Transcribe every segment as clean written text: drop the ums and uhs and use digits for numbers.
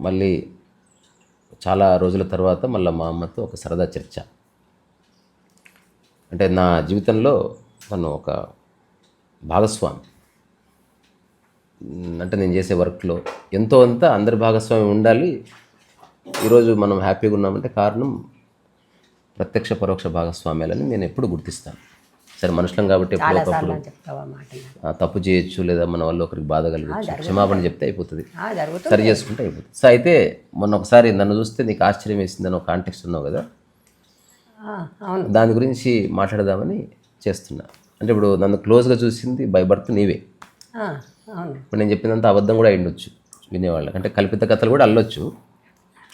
మళ్ళీ చాలా రోజుల తర్వాత మళ్ళీ మా అమ్మతో ఒక సరదా చర్చ. అంటే నా జీవితంలో తను ఒక భాగస్వామి. అంటే నేను చేసే వర్క్లో ఎంతో అంత అందరి భాగస్వామి ఉండాలి. ఈరోజు మనం హ్యాపీగా ఉన్నామంటే కారణం ప్రత్యక్ష పరోక్ష భాగస్వామ్యాలని నేను ఎప్పుడు గుర్తిస్తాను. సరే, మనుషులం కాబట్టి ఎప్పుడొకప్పుడు తప్పు చేయొచ్చు, లేదా మన వల్ల ఒకరికి బాధ కలగచ్చు, క్షమాపణ చెప్తే అయిపోతుంది, సరి చేసుకుంటే అయిపోతుంది. సో అయితే మొన్న ఒకసారి నన్ను చూస్తే నీకు ఆశ్చర్యం వేసిందని ఒక కాంటెక్స్ట్ ఉన్నావు కదా, దాని గురించి మాట్లాడదామని చేస్తున్నా. అంటే ఇప్పుడు నన్ను క్లోజ్గా చూసింది బై బర్త్ నీవే. ఇప్పుడు నేను చెప్పినంత అబద్ధం కూడా అయ్యుండొచ్చు వినేవాళ్ళకి, అంటే కల్పిత కథలు కూడా అల్లొచ్చు,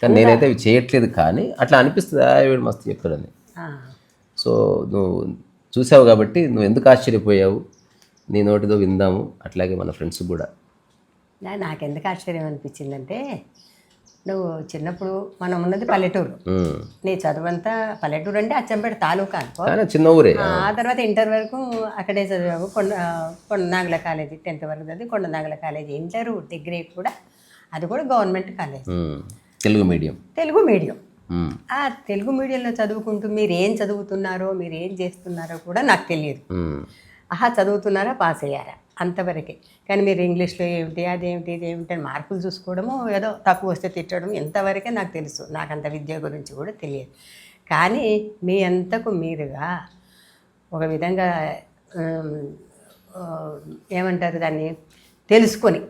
కానీ నేనైతే అవి చేయట్లేదు. కానీ అట్లా అనిపిస్తుంది, వీడు మస్తు చెప్పాడని. సో నువ్వు చూసావు కాబట్టి నువ్వు ఎందుకు ఆశ్చర్యపోయావు, నీ నోటితో విందాము. అట్లాగే మన ఫ్రెండ్స్ కూడా. నాకెందుకు ఆశ్చర్యం అనిపించిందంటే, నువ్వు చిన్నప్పుడు మనం ఉన్నది పల్లెటూరు, నీ చదువంతా పల్లెటూరు అంటే అచ్చంపేట తాలూకా అనుకో, చిన్న ఊరే. ఆ తర్వాత ఇంటర్ వరకు అక్కడే చదివావు. కొండనాగుల కాలేజీ 10th వరకు చదివి కొండనాగుల కాలేజీ. ఇంటర్ డిగ్రీ కూడా అది కూడా గవర్నమెంట్ కాలేజ్, తెలుగు మీడియం. ఆ తెలుగు మీడియంలో చదువుకుంటూ మీరు ఏం చదువుతున్నారో, మీరు ఏం చేస్తున్నారో కూడా నాకు తెలియదు. చదువుతున్నారా, పాస్ అయ్యారా, అంతవరకే. కానీ మీరు ఇంగ్లీష్లో ఏమిటి, అదేమిటి, ఇదేమిటి అని మార్కులు చూసుకోవడము, ఏదో తక్కువ వస్తే తిట్టడం, ఎంతవరకే నాకు తెలుసు. నాకు అంత విద్య గురించి కూడా తెలియదు. కానీ మీ అంతకు మీరుగా ఒక విధంగా ఏమంటారు దాన్ని తెలుసుకొని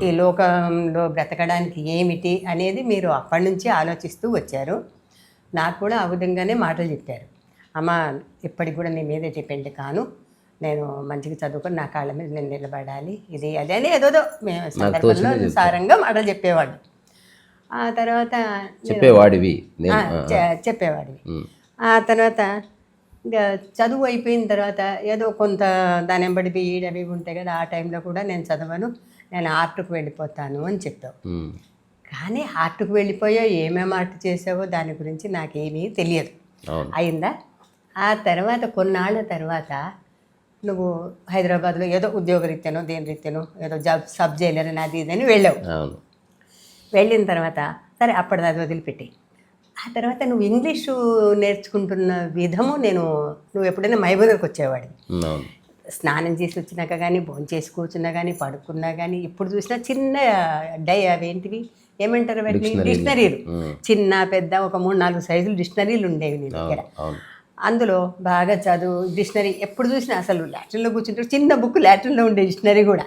ఈ లోకంలో బ్రతకడానికి ఏమిటి అనేది మీరు అప్పటి నుంచి ఆలోచిస్తూ వచ్చారు. నాకు కూడా ఆ విధంగానే మాటలు చెప్పారు. అమ్మ, ఇప్పటికి కూడా నీ మీదే డిపెండ్ కాను, నేను మంచిగా చదువుకొని నా కాళ్ళ మీద నేను నిలబడాలి, ఇది అదే అని ఏదోదో మేము సందర్భంలో సారంగా మాటలు చెప్పేవాడు. ఆ తర్వాత చెప్పేవాడివి. ఆ తర్వాత ఇంకా చదువు అయిపోయిన తర్వాత ఏదో కొంత దాని వెంబడి బీఈడి అవి ఉంటాయి కదా, ఆ టైంలో కూడా నేను చదవను, నేను ఆర్ట్కి వెళ్ళిపోతాను అని చెప్పావు. కానీ ఆర్ట్కి వెళ్ళిపోయావు, ఏమేమి ఆర్ట్ చేసావో దాని గురించి నాకేమీ తెలియదు. అయిందా? ఆ తర్వాత కొన్నాళ్ళ తర్వాత నువ్వు హైదరాబాద్లో ఏదో ఉద్యోగరీత్యానో దేని రీత్యానో ఏదో సబ్ జైలర్ అని అది ఇదని వెళ్ళావు. వెళ్ళిన తర్వాత సరే అప్పటిది అది వదిలిపెట్టి, ఆ తర్వాత నువ్వు ఇంగ్లీషు నేర్చుకుంటున్న విధము నువ్వు ఎప్పుడైనా మైబూర్కి వచ్చేవాడి, స్నానం చేసి వచ్చినాక కానీ, భోజనం చేసి కూర్చున్నా కానీ, పడుకున్నా కానీ, ఇప్పుడు చూసినా చిన్న అవేంటివి ఏమంటారు వాటిని, డిక్షనరీలు, చిన్న పెద్ద ఒక 3-4 సైజులు డిక్షనరీలు ఉండేవి నీ దగ్గర. అందులో బాగా చదువు డిక్షనరీ ఎప్పుడు చూసినా, అసలు లాట్రిన్లో కూర్చుంటే చిన్న బుక్ లాట్రిన్లో ఉండే డిక్షనరీ కూడా,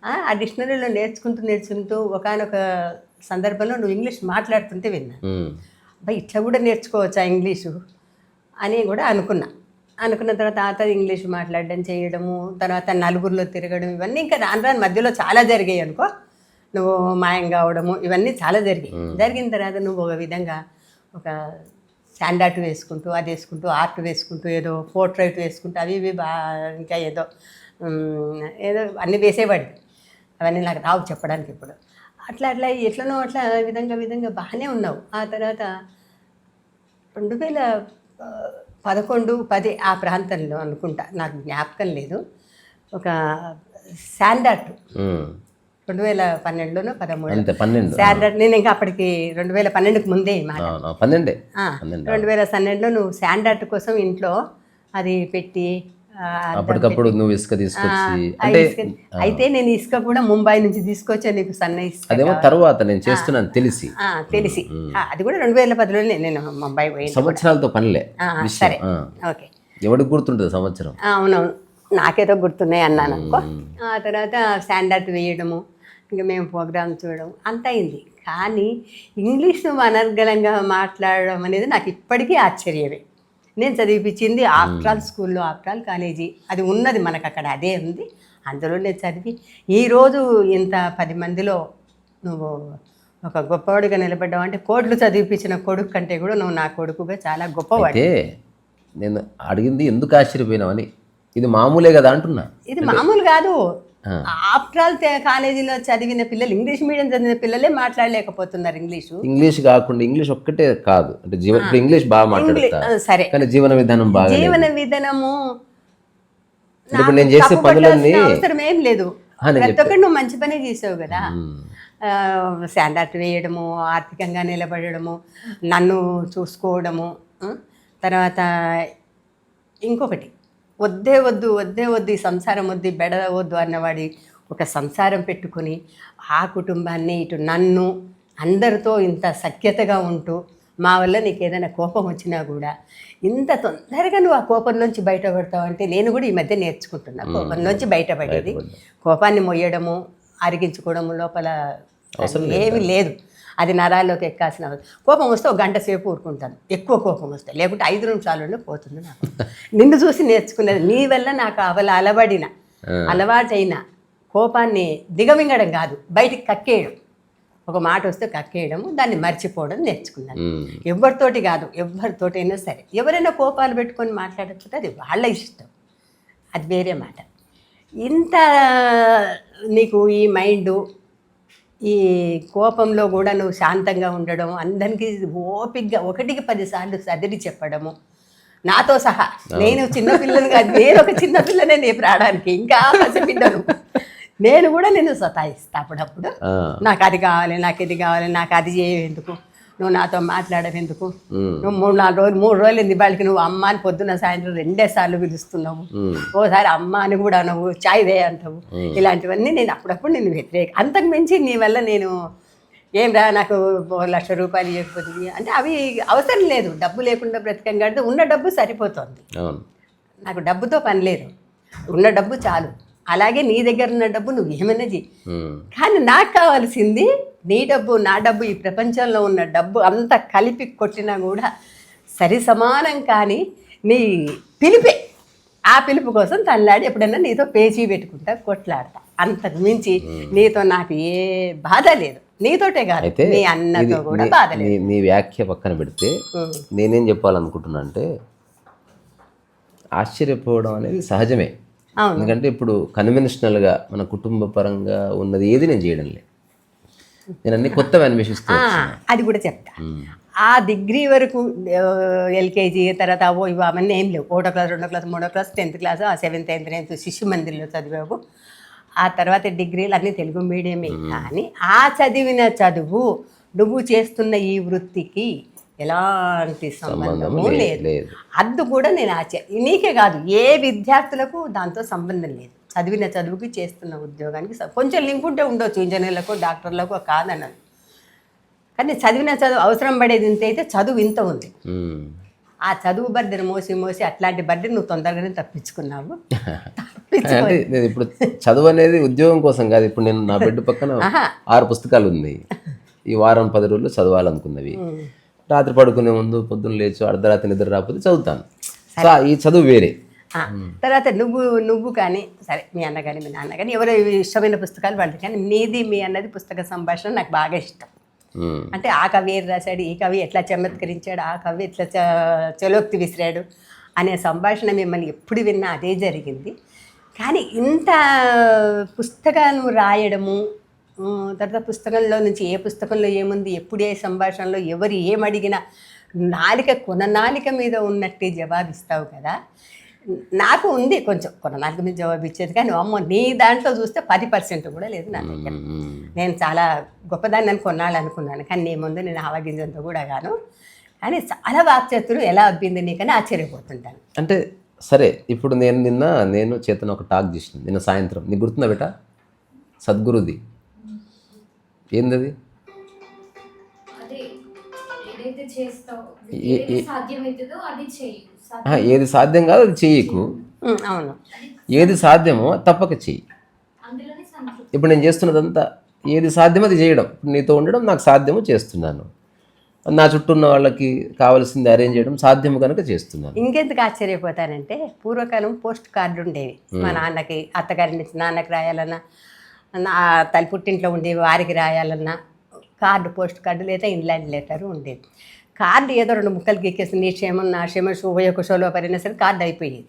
ఆ డిక్షనరీలో నేర్చుకుంటూ ఒకనొక సందర్భంలో నువ్వు ఇంగ్లీష్ మాట్లాడుతుంటే విన్నా. ఇట్లా కూడా నేర్చుకోవచ్చా ఇంగ్లీషు అని కూడా అనుకున్న తర్వాత ఇంగ్లీషు మాట్లాడడం చేయడము, తర్వాత నలుగురిలో తిరగడం, ఇవన్నీ ఇంకా రాను మధ్యలో చాలా జరిగాయి అనుకో. నువ్వు మాయం కావడము ఇవన్నీ చాలా జరిగిన తర్వాత నువ్వు ఒక విధంగా ఒక స్టాండర్డ్ వేసుకుంటూ, అది వేసుకుంటూ, ఆర్ట్ వేసుకుంటూ, ఏదో పోర్ట్రైట్ వేసుకుంటూ, అవి ఇవి ఇంకా ఏదో అన్నీ వేసేవాడివి. అవన్నీ నాకు రావు చెప్పడానికి ఇప్పుడు. అట్లా ఎట్లనో అట్లా విధంగా బాగానే ఉన్నావు. ఆ తర్వాత 2011-10 ఆ ప్రాంతంలో అనుకుంటా, నాకు జ్ఞాపకం లేదు, ఒక శాండార్ట్ 2012లోనో 13 శాండార్ట్. నేను ఇంకా అప్పటికి 2012కి ముందే మాట, 2012లో నువ్వు శాండార్ట్ కోసం ఇంట్లో అది పెట్టి అప్పటికప్పుడు నువ్వు ఇసుక తీసుకొచ్చి, అయితే నేను ఇసుక కూడా ముంబై నుంచి తీసుకొచ్చా నీకు, సన్న ఇసుక. అదేమో తర్వాత నేను చేస్తున్నాను తెలిసి అది కూడా 2010లోనే నేను ముంబై పోయి. సంవత్సరాలతో పనిలే. సరే, ఓకే. ఎవరికి గుర్తుంటుంది సంవత్సరం? అవునవును, నాకేదో గుర్తున్నాయి అన్నాను అనుకో. ఆ తర్వాత శాండార్ట్ వేయడము, ఇంకా మేము ప్రోగ్రామ్ చూడడం అంత అయింది. కానీ ఇంగ్లీషు అనర్గళంగా మాట్లాడడం అనేది నాకు ఇప్పటికీ ఆశ్చర్యమే. నేను చదివిపించింది ఆఫ్టర్ ఆల్ స్కూల్లో, ఆఫ్టర్ ఆల్ కాలేజీ, అది ఉన్నది మనకు అక్కడ, అదే ఉంది. అందులో నేను చదివి ఈరోజు ఇంత 10 మందిలో నువ్వు ఒక గొప్పవాడిగా నిలబడ్డావు అంటే, కోట్లు చదివిపించిన కొడుకు కంటే కూడా నువ్వు నా కొడుకుగా చాలా గొప్పవాడు. నేను అడిగింది ఎందుకు ఆశ్చర్యపోయినావని. ఇది మామూలే కదా అంటున్నా. ఇది మామూలు కాదు. ఆఫ్టర్ ఆల్ కాలేజీలో చదివిన పిల్లలు, ఇంగ్లీష్ మీడియం చదివిన పిల్లలే మాట్లాడలేకపోతున్నారు ఇంగ్లీష్ కాకుండా. ఇంగ్లీష్ ఒక్కటే కాదు అంటే ఇంగ్లీష్ బాగా మాట్లాడతారు, సరే, కానీ జీవన విధానం బాగా, జీవన విధానము ఇప్పుడు నేను చేసే పనులన్నీ అవసరం ఏం లేదు. ప్రతి ఒక్కటి నువ్వు మంచి పనే చేసావు కదా. శాండార్ట్ వేయడము, ఆర్థికంగా నిలబడము, నన్ను చూసుకోవడము, తర్వాత ఇంకొకటి వద్దే వద్దు ఈ సంసారం వద్దు, బెడ వద్దు అన్నవాడి ఒక సంసారం పెట్టుకొని ఆ కుటుంబాన్ని ఇటు నన్ను అందరితో ఇంత సఖ్యతగా ఉంటూ, మా వల్ల నీకు ఏదైనా కోపం వచ్చినా కూడా ఇంత తొందరగా నువ్వు ఆ కోపంలోంచి బయటపడతావు అంటే నేను కూడా ఈ మధ్య నేర్చుకుంటున్నా. కోపంలోంచి బయటపడేది, కోపాన్ని మొయ్యడము, అరిగించుకోవడము లోపల ఏమీ లేదు. అది నరాల్లోకి ఎక్కాల్సిన కోపం వస్తే ఒక గంట సేపు ఊరుకుంటాను, ఎక్కువ కోపం వస్తే, లేకుంటే 5 నిమిషాలలో పోతుంది నాకు. నిన్ను చూసి నేర్చుకునేది, నీ వల్ల నాకు అలవడిన అలవాటైన కోపాన్ని దిగమింగడం కాదు, బయటికి కక్కేయడం. ఒక మాట వస్తే కక్కేయడము, దాన్ని మర్చిపోవడం నేర్చుకున్నాను. ఎవరితోటి కాదు, ఎవరితోటైనా సరే, ఎవరైనా కోపాలు పెట్టుకొని మాట్లాడకపోతే అది వాళ్ళ ఇష్టం, అది వేరే మాట. ఇంత నీకు ఈ మైండు, ఈ కోపంలో కూడా నువ్వు శాంతంగా ఉండడం, అందరికీ ఓపికగా 1కి 10 సార్లు సదిరి చెప్పడము, నాతో సహా. నేను చిన్నపిల్లని కాదు, నేను ఒక చిన్నపిల్లనే రేపు రావడానికి, ఇంకా పసిబిడ్డను. నేను కూడా నేను సతాయిస్తా అప్పుడప్పుడు. నాకు అది కావాలి, నాకు ఇది కావాలి, నాకు అది చేయవెందుకు, నువ్వు నాతో మాట్లాడవెందుకు, నువ్వు 3 రోజులు వాళ్ళకి నువ్వు అమ్మ అని పొద్దున్న సాయంత్రం 2 సార్లు పిలుస్తున్నావు, ఓసారి అమ్మ అని కూడా నువ్వు చాయ్ దే అంటావు. ఇలాంటివన్నీ నేను అప్పుడప్పుడు నేను వ్యతిరేక. అంతకు మించి నీ వల్ల నేను ఏం రా నాకు 1,00,000 రూపాయలు ఇవ్వకపోతుంది అంటే అవి అవసరం లేదు. డబ్బు లేకుండా బ్రతకం కాదు, ఉన్న డబ్బు సరిపోతుంది. నాకు డబ్బుతో పని లేదు, ఉన్న డబ్బు చాలు. అలాగే నీ దగ్గర ఉన్న డబ్బు నువ్వు ఏమైనా చెయ్యి, కానీ నాకు కావాల్సింది నీ డబ్బు, నా డబ్బు, ఈ ప్రపంచంలో ఉన్న డబ్బు అంతా కలిపి కొట్టినా కూడా సరి సమానం. కానీ నీ పిలిపే, ఆ పిలుపు కోసం తనలాడి ఎప్పుడైనా నీతో పేచీ పెట్టుకుంటా, కొట్లాడతా. అంతకు మించి నీతో నాకు ఏ బాధ లేదు, నీతోటే కాదు నీ అన్నతో కూడా బాధ లేదు. నీ వ్యాఖ్య పక్కన పెడితే నేనేం చెప్పాలనుకుంటున్నా అంటే, ఆశ్చర్యపోవడం అనేది సహజమే. ఎందుకంటే ఇప్పుడు కన్వెన్షనల్గా మన కుటుంబ పరంగా ఉన్నది ఏది నేను చేయడం లేదు, నేను అన్ని కొత్తవి అన్వేషిస్తూ. అది కూడా చెప్తా. ఆ డిగ్రీ వరకు ఎల్కేజీ తర్వాత ఇవి అవన్నీ ఏం లేవు. 1వ క్లాస్, 2వ క్లాస్, 3వ class, 10th class, 7th, 8th, 9th శిశు మందిర్లో చదివావు. ఆ తర్వాత డిగ్రీలు అన్నీ తెలుగు మీడియమే. కానీ ఆ చదివిన చదువు నువ్వు చేస్తున్న ఈ వృత్తికి ఎలాంటి సంబంధము లేదు. అది కూడా నేను నీకే కాదు, ఏ విద్యార్థులకు దాంతో సంబంధం లేదు. చదివిన చదువుకి చేస్తున్న ఉద్యోగానికి కొంచెం లింక్ ఉంటే ఉండొచ్చు, ఇంజనీర్లకు, డాక్టర్లకు కాదన్నది. కానీ చదివిన చదువు అవసరం పడేది ఇంత అయితే చదువు ఇంత ఉంది. ఆ చదువు బర్డెను మోసి అట్లాంటి బర్డెను నువ్వు తొందరగానే తప్పించుకున్నావు. నేను ఇప్పుడు చదువు అనేది ఉద్యోగం కోసం కాదు. ఇప్పుడు నేను నా బెడ్ పక్కన 6 పుస్తకాలు ఉంది, ఈ వారం 10 రోజులు చదవాలనుకున్నవి. రాత్రి పడుకునే ముందు పొద్దున్న లేచి అర్ధరాత్రి నిద్ర రాకపోతే చదువుతాను. సో ఈ చదువు వేరే. తర్వాత నువ్వు కానీ సరే, మీ అన్న కానీ మీ నాన్న కానీ ఎవరో ఇష్టమైన పుస్తకాలు పడతాయి. కానీ నీది మీ అన్నది పుస్తక సంభాషణ నాకు బాగా ఇష్టం. అంటే ఆ కవి ఏం రాశాడు, ఈ కవి ఎట్లా చమత్కరించాడు, ఆ కవి ఎట్లా చలోక్తి విసిరాడు అనే సంభాషణ మిమ్మల్ని ఎప్పుడు విన్నా అదే జరిగింది. కానీ ఇంత పుస్తకాలు రాయడము, తర్వాత పుస్తకంలో నుంచి ఏ పుస్తకంలో ఏముంది, ఎప్పుడు ఏ సంభాషణలో ఎవరు ఏమడిగినా నాలిక మీద ఉన్నట్టే జవాబిస్తావు కదా. నాకు ఉంది కొంచెం కొననాలిక మీద జవాబు ఇచ్చేది, కానీ అమ్మో నీ దాంట్లో చూస్తే 10% కూడా లేదు నా దగ్గర. నేను చాలా గొప్పదాన్ని అని కొనాలనుకున్నాను, కానీ నీ ముందు నేను ఆవగింజంతో కూడా గాను. కానీ చాలా వాక్చతులు ఎలా అబ్బింది నీకని ఆశ్చర్యపోతుంటాను. అంటే సరే, ఇప్పుడు నేను చేతను ఒక టాక్ చేసినాను నిన్న సాయంత్రం, నీకు గుర్తుందా బేటా? సద్గురుది ఏందది? ఏది సాధ్యం కాదు అది చెయ్యకు, ఏది సాధ్యమో తప్పక చెయ్యి. ఇప్పుడు నేను చేస్తున్నదంతా ఏది సాధ్యమో అది చేయడం. ఇప్పుడు నీతో ఉండడం నాకు సాధ్యమో చేస్తున్నాను, నా చుట్టూ ఉన్న వాళ్ళకి కావాల్సింది అరేంజ్ చేయడం సాధ్యము కనుక చేస్తున్నాను. ఇంకెందుకు ఆశ్చర్యపోతానంటే, పూర్వకాలం పోస్ట్ కార్డు ఉండేవి. మా నాన్నకి, అత్తగారి నుంచి నాన్నకి రాయాలన్నా, నా తల్లి పుట్టింట్లో ఉండేవి వారికి రాయాలన్నా కార్డు, పోస్ట్ కార్డు లేదా ఇన్లాండ్ లెటర్ ఉండేది. కార్డు ఏదో 2 ముక్కలు గీకేసి నీ క్షేమం నా క్షేమం శుభయ కుశలో పరినా సరే కార్డు అయిపోయేది.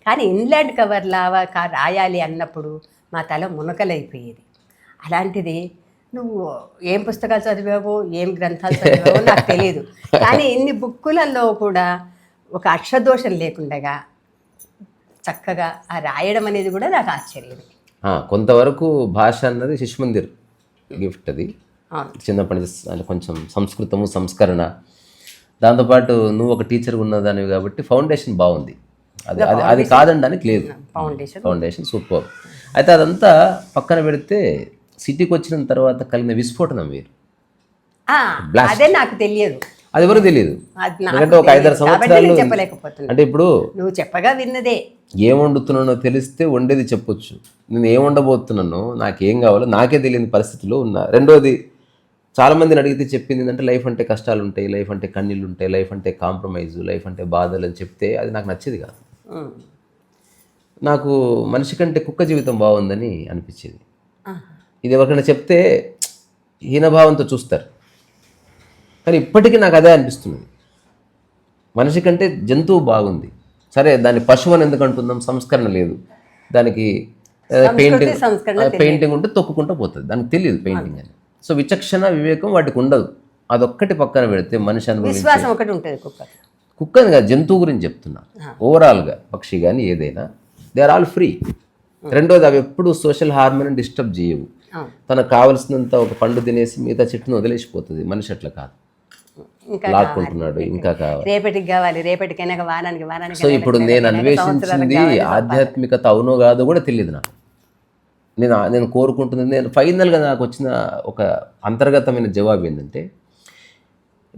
కానీ ఇన్లాండ్ కవర్ లావా రాయాలి అన్నప్పుడు మా తల మునకలైపోయేది. అలాంటిది నువ్వు ఏం పుస్తకాలు చదివావో, ఏం గ్రంథాలు చదివావో నాకు తెలియదు. కానీ ఇన్ని బుక్కులలో కూడా ఒక అక్షరదోషం లేకుండా చక్కగా ఆ రాయడం అనేది కూడా నాకు ఆశ్చర్యం. కొంతవరకు భాష అన్నది శిశుమందిర్ గిఫ్ట్ అది అవును. చిన్నప్పటి నుంచి అంటే కొంచెం సంస్కృతము సంస్కరణ, దాంతోపాటు నువ్వు ఒక టీచర్ ఉన్నదానివి కాబట్టి ఫౌండేషన్ బాగుంది. అది అది అది కాదనడానికి లేదు. Foundation super. అయితే అదంతా పక్కన పెడితే సిటీకి వచ్చిన తర్వాత కలిగిన విస్ఫోటనం వేరు. అదే నాకు తెలియదు, అది ఎవరు తెలియదు. అది నాకు ఎందుకంటే ఒక 5-6 కాబట్టి సంవత్సరాలు నేను చెప్పలేకపోతున్నా. అంటే ఇప్పుడు నువ్వు చెప్పగా విన్నదే. ఏం వండుతున్నానో తెలిస్తే వండేది చెప్పొచ్చు, నేను ఏం వండబోతున్నానో నాకేం కావాలో నాకే తెలియని పరిస్థితిలో ఉన్నా. రెండోది, చాలామందిని అడిగితే చెప్పింది ఏంటంటే లైఫ్ అంటే కష్టాలు ఉంటాయి, లైఫ్ అంటే కన్నీళ్ళు ఉంటాయి, లైఫ్ అంటే కాంప్రమైజ్, లైఫ్ అంటే బాధలు అని చెప్తే అది నాకు నచ్చేది కాదు. నాకు మనిషి కంటే కుక్క జీవితం బాగుందని అనిపించేది. ఇది ఎవరికైనా చెప్తే హీనభావంతో చూస్తారు, కానీ ఇప్పటికీ నాకు అదే అనిపిస్తున్నది. మనిషి కంటే జంతువు బాగుంది. సరే, దాన్ని పశువు అని ఎందుకు అంటున్నాం? సంస్కరణ లేదు దానికి. పెయింటింగ్ ఉంటే తొక్కుకుంటూ పోతుంది, దానికి తెలియదు పెయింటింగ్ అని. సో విచక్షణ వివేకం వాటికి ఉండదు. అదొక్కటి పక్కన పెడితే మనిషి విశ్వాసం ఒకటి ఉంటుంది కుక్కని కాదు, జంతువు గురించి చెప్తున్నా. ఓవరాల్గా పక్షి కానీ ఏదైనా దే ఆర్ ఆల్ ఫ్రీ. రెండోది, అవి ఎప్పుడు సోషల్ హార్మోని డిస్టర్బ్ చేయవు. తనకు కావలసినంత ఒక పండు తినేసి మిగతా చెట్టును వదిలేసిపోతుంది. మనిషి అట్లా కాదు, లాక్కుంటున్నాడు, ఇంకా కావాలి, రేపటికి కావాలి, రేపటికైనా వారానికి. సో ఇప్పుడు నేను అన్వేషించింది ఆధ్యాత్మికత అవునో కాదో కూడా తెలియదు నాకు. నేను కోరుకుంటుంది, నేను ఫైనల్గా నాకు వచ్చిన ఒక అంతర్గతమైన జవాబు ఏంటంటే,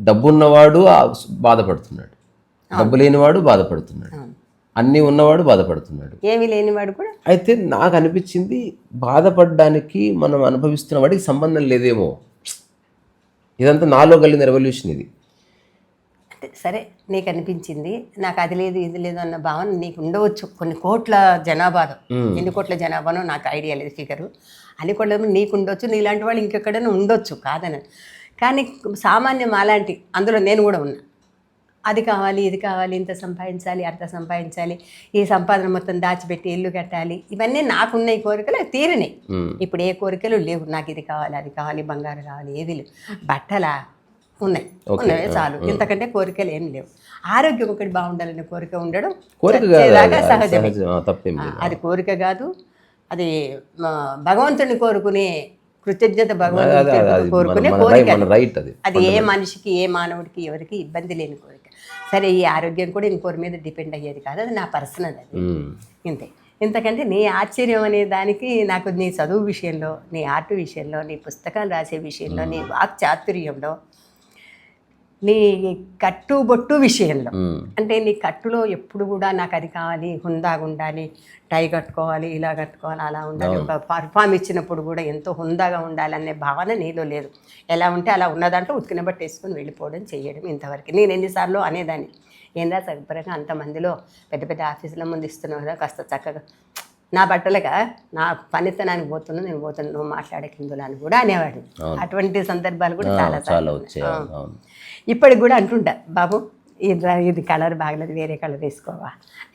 డబ్బు ఉన్నవాడు బాధపడుతున్నాడు, డబ్బు లేనివాడు బాధపడుతున్నాడు, అన్నీ ఉన్నవాడు బాధపడుతున్నాడు, ఏమీ లేనివాడు కూడా. అయితే నాకు అనిపించింది, బాధపడడానికి మనం అనుభవిస్తున్న వాడికి సంబంధం లేదేమో. ఇదంతా నాలో కలిగిన రెవల్యూషన్ ఇది. అంటే సరే, నీకు అనిపించింది, నాకు అది లేదు ఇది లేదు అన్న భావన నీకు ఉండవచ్చు. కొన్ని కోట్ల జనాభాలో, ఎన్ని కోట్ల జనాభానో నాకు ఐడియా లేదు ఫిగరు, అన్ని కోట్ల నీకు ఉండొచ్చు, నీలాంటి వాళ్ళు ఇంకెక్కడైనా ఉండొచ్చు, కాదని. కానీ సామాన్యం అలాంటి అందులో నేను కూడా ఉన్నా. అది కావాలి, ఇది కావాలి, ఇంత సంపాదించాలి, అంత సంపాదించాలి, ఈ సంపాదన మొత్తం దాచిపెట్టి ఇల్లు కట్టాలి, ఇవన్నీ నాకున్న కోరికలు అవి తీరినాయి. ఇప్పుడు ఏ కోరికలు లేవు. నాకు ఇది కావాలి, అది కావాలి, బంగారు కావాలి, ఏది లేవు. బట్టలా ఉన్నాయి చాలు, ఇంతకంటే కోరికలు ఏం లేవు. ఆరోగ్యం ఒకటి బాగుండాలనే కోరిక ఉండడం సహజమే. అది కోరిక కాదు, అది భగవంతుని కోరుకునే కృతజ్ఞత, భగవంతుని కోరుకునే కోరిక. అది ఏ మనిషికి, ఏ మానవుడికి, ఎవరికి ఇబ్బంది లేని కోరిక. సరే, ఈ ఆరోగ్యం కూడా ఇంకోరి మీద డిపెండ్ అయ్యేది కాదు, అది నా పర్సనల్, అది ఇంతే. ఇంతకంటే నీ ఆశ్చర్యం అనే దానికి నాకు నీ చదువు విషయంలో, నీ ఆర్ట్ విషయంలో, నీ పుస్తకాలు రాసే విషయంలో, నీ వాక్ చాతుర్యంలో, నీ కట్టుబొట్టు విషయంలో, అంటే నీ కట్టులో ఎప్పుడు కూడా నాకు అది కావాలి, హుందాగా ఉండాలి, టై కట్టుకోవాలి, ఇలా కట్టుకోవాలి, అలా ఉండాలి, ఒక పర్ఫామ్ ఇచ్చినప్పుడు కూడా ఎంతో హుందాగా ఉండాలి అనే భావన నీలో లేదు. ఎలా ఉంటే అలా ఉన్నదాంట్లో ఉతికిన బట్ట వేసుకొని వెళ్ళిపోవడం, చేయడం, ఇంతవరకు. నేను ఎన్నిసార్లు అనేదాన్ని, ఏందా సగపరంగా అంతమందిలో పెద్ద పెద్ద ఆఫీసుల ముందు ఇస్తున్నావు కదా, కాస్త చక్కగా నా బట్టలుగా నా పనితనానికి పోతున్నా, నేను పోతున్నా, నువ్వు మాట్లాడే కిందులు అని కూడా అనేవాడు. అటువంటి సందర్భాలు కూడా చాలా వచ్చాయి. ఇప్పటికి కూడా అంటుంటా, బాబు ఇది కలర్ బాగలేదు, వేరే కలర్ వేసుకోవా,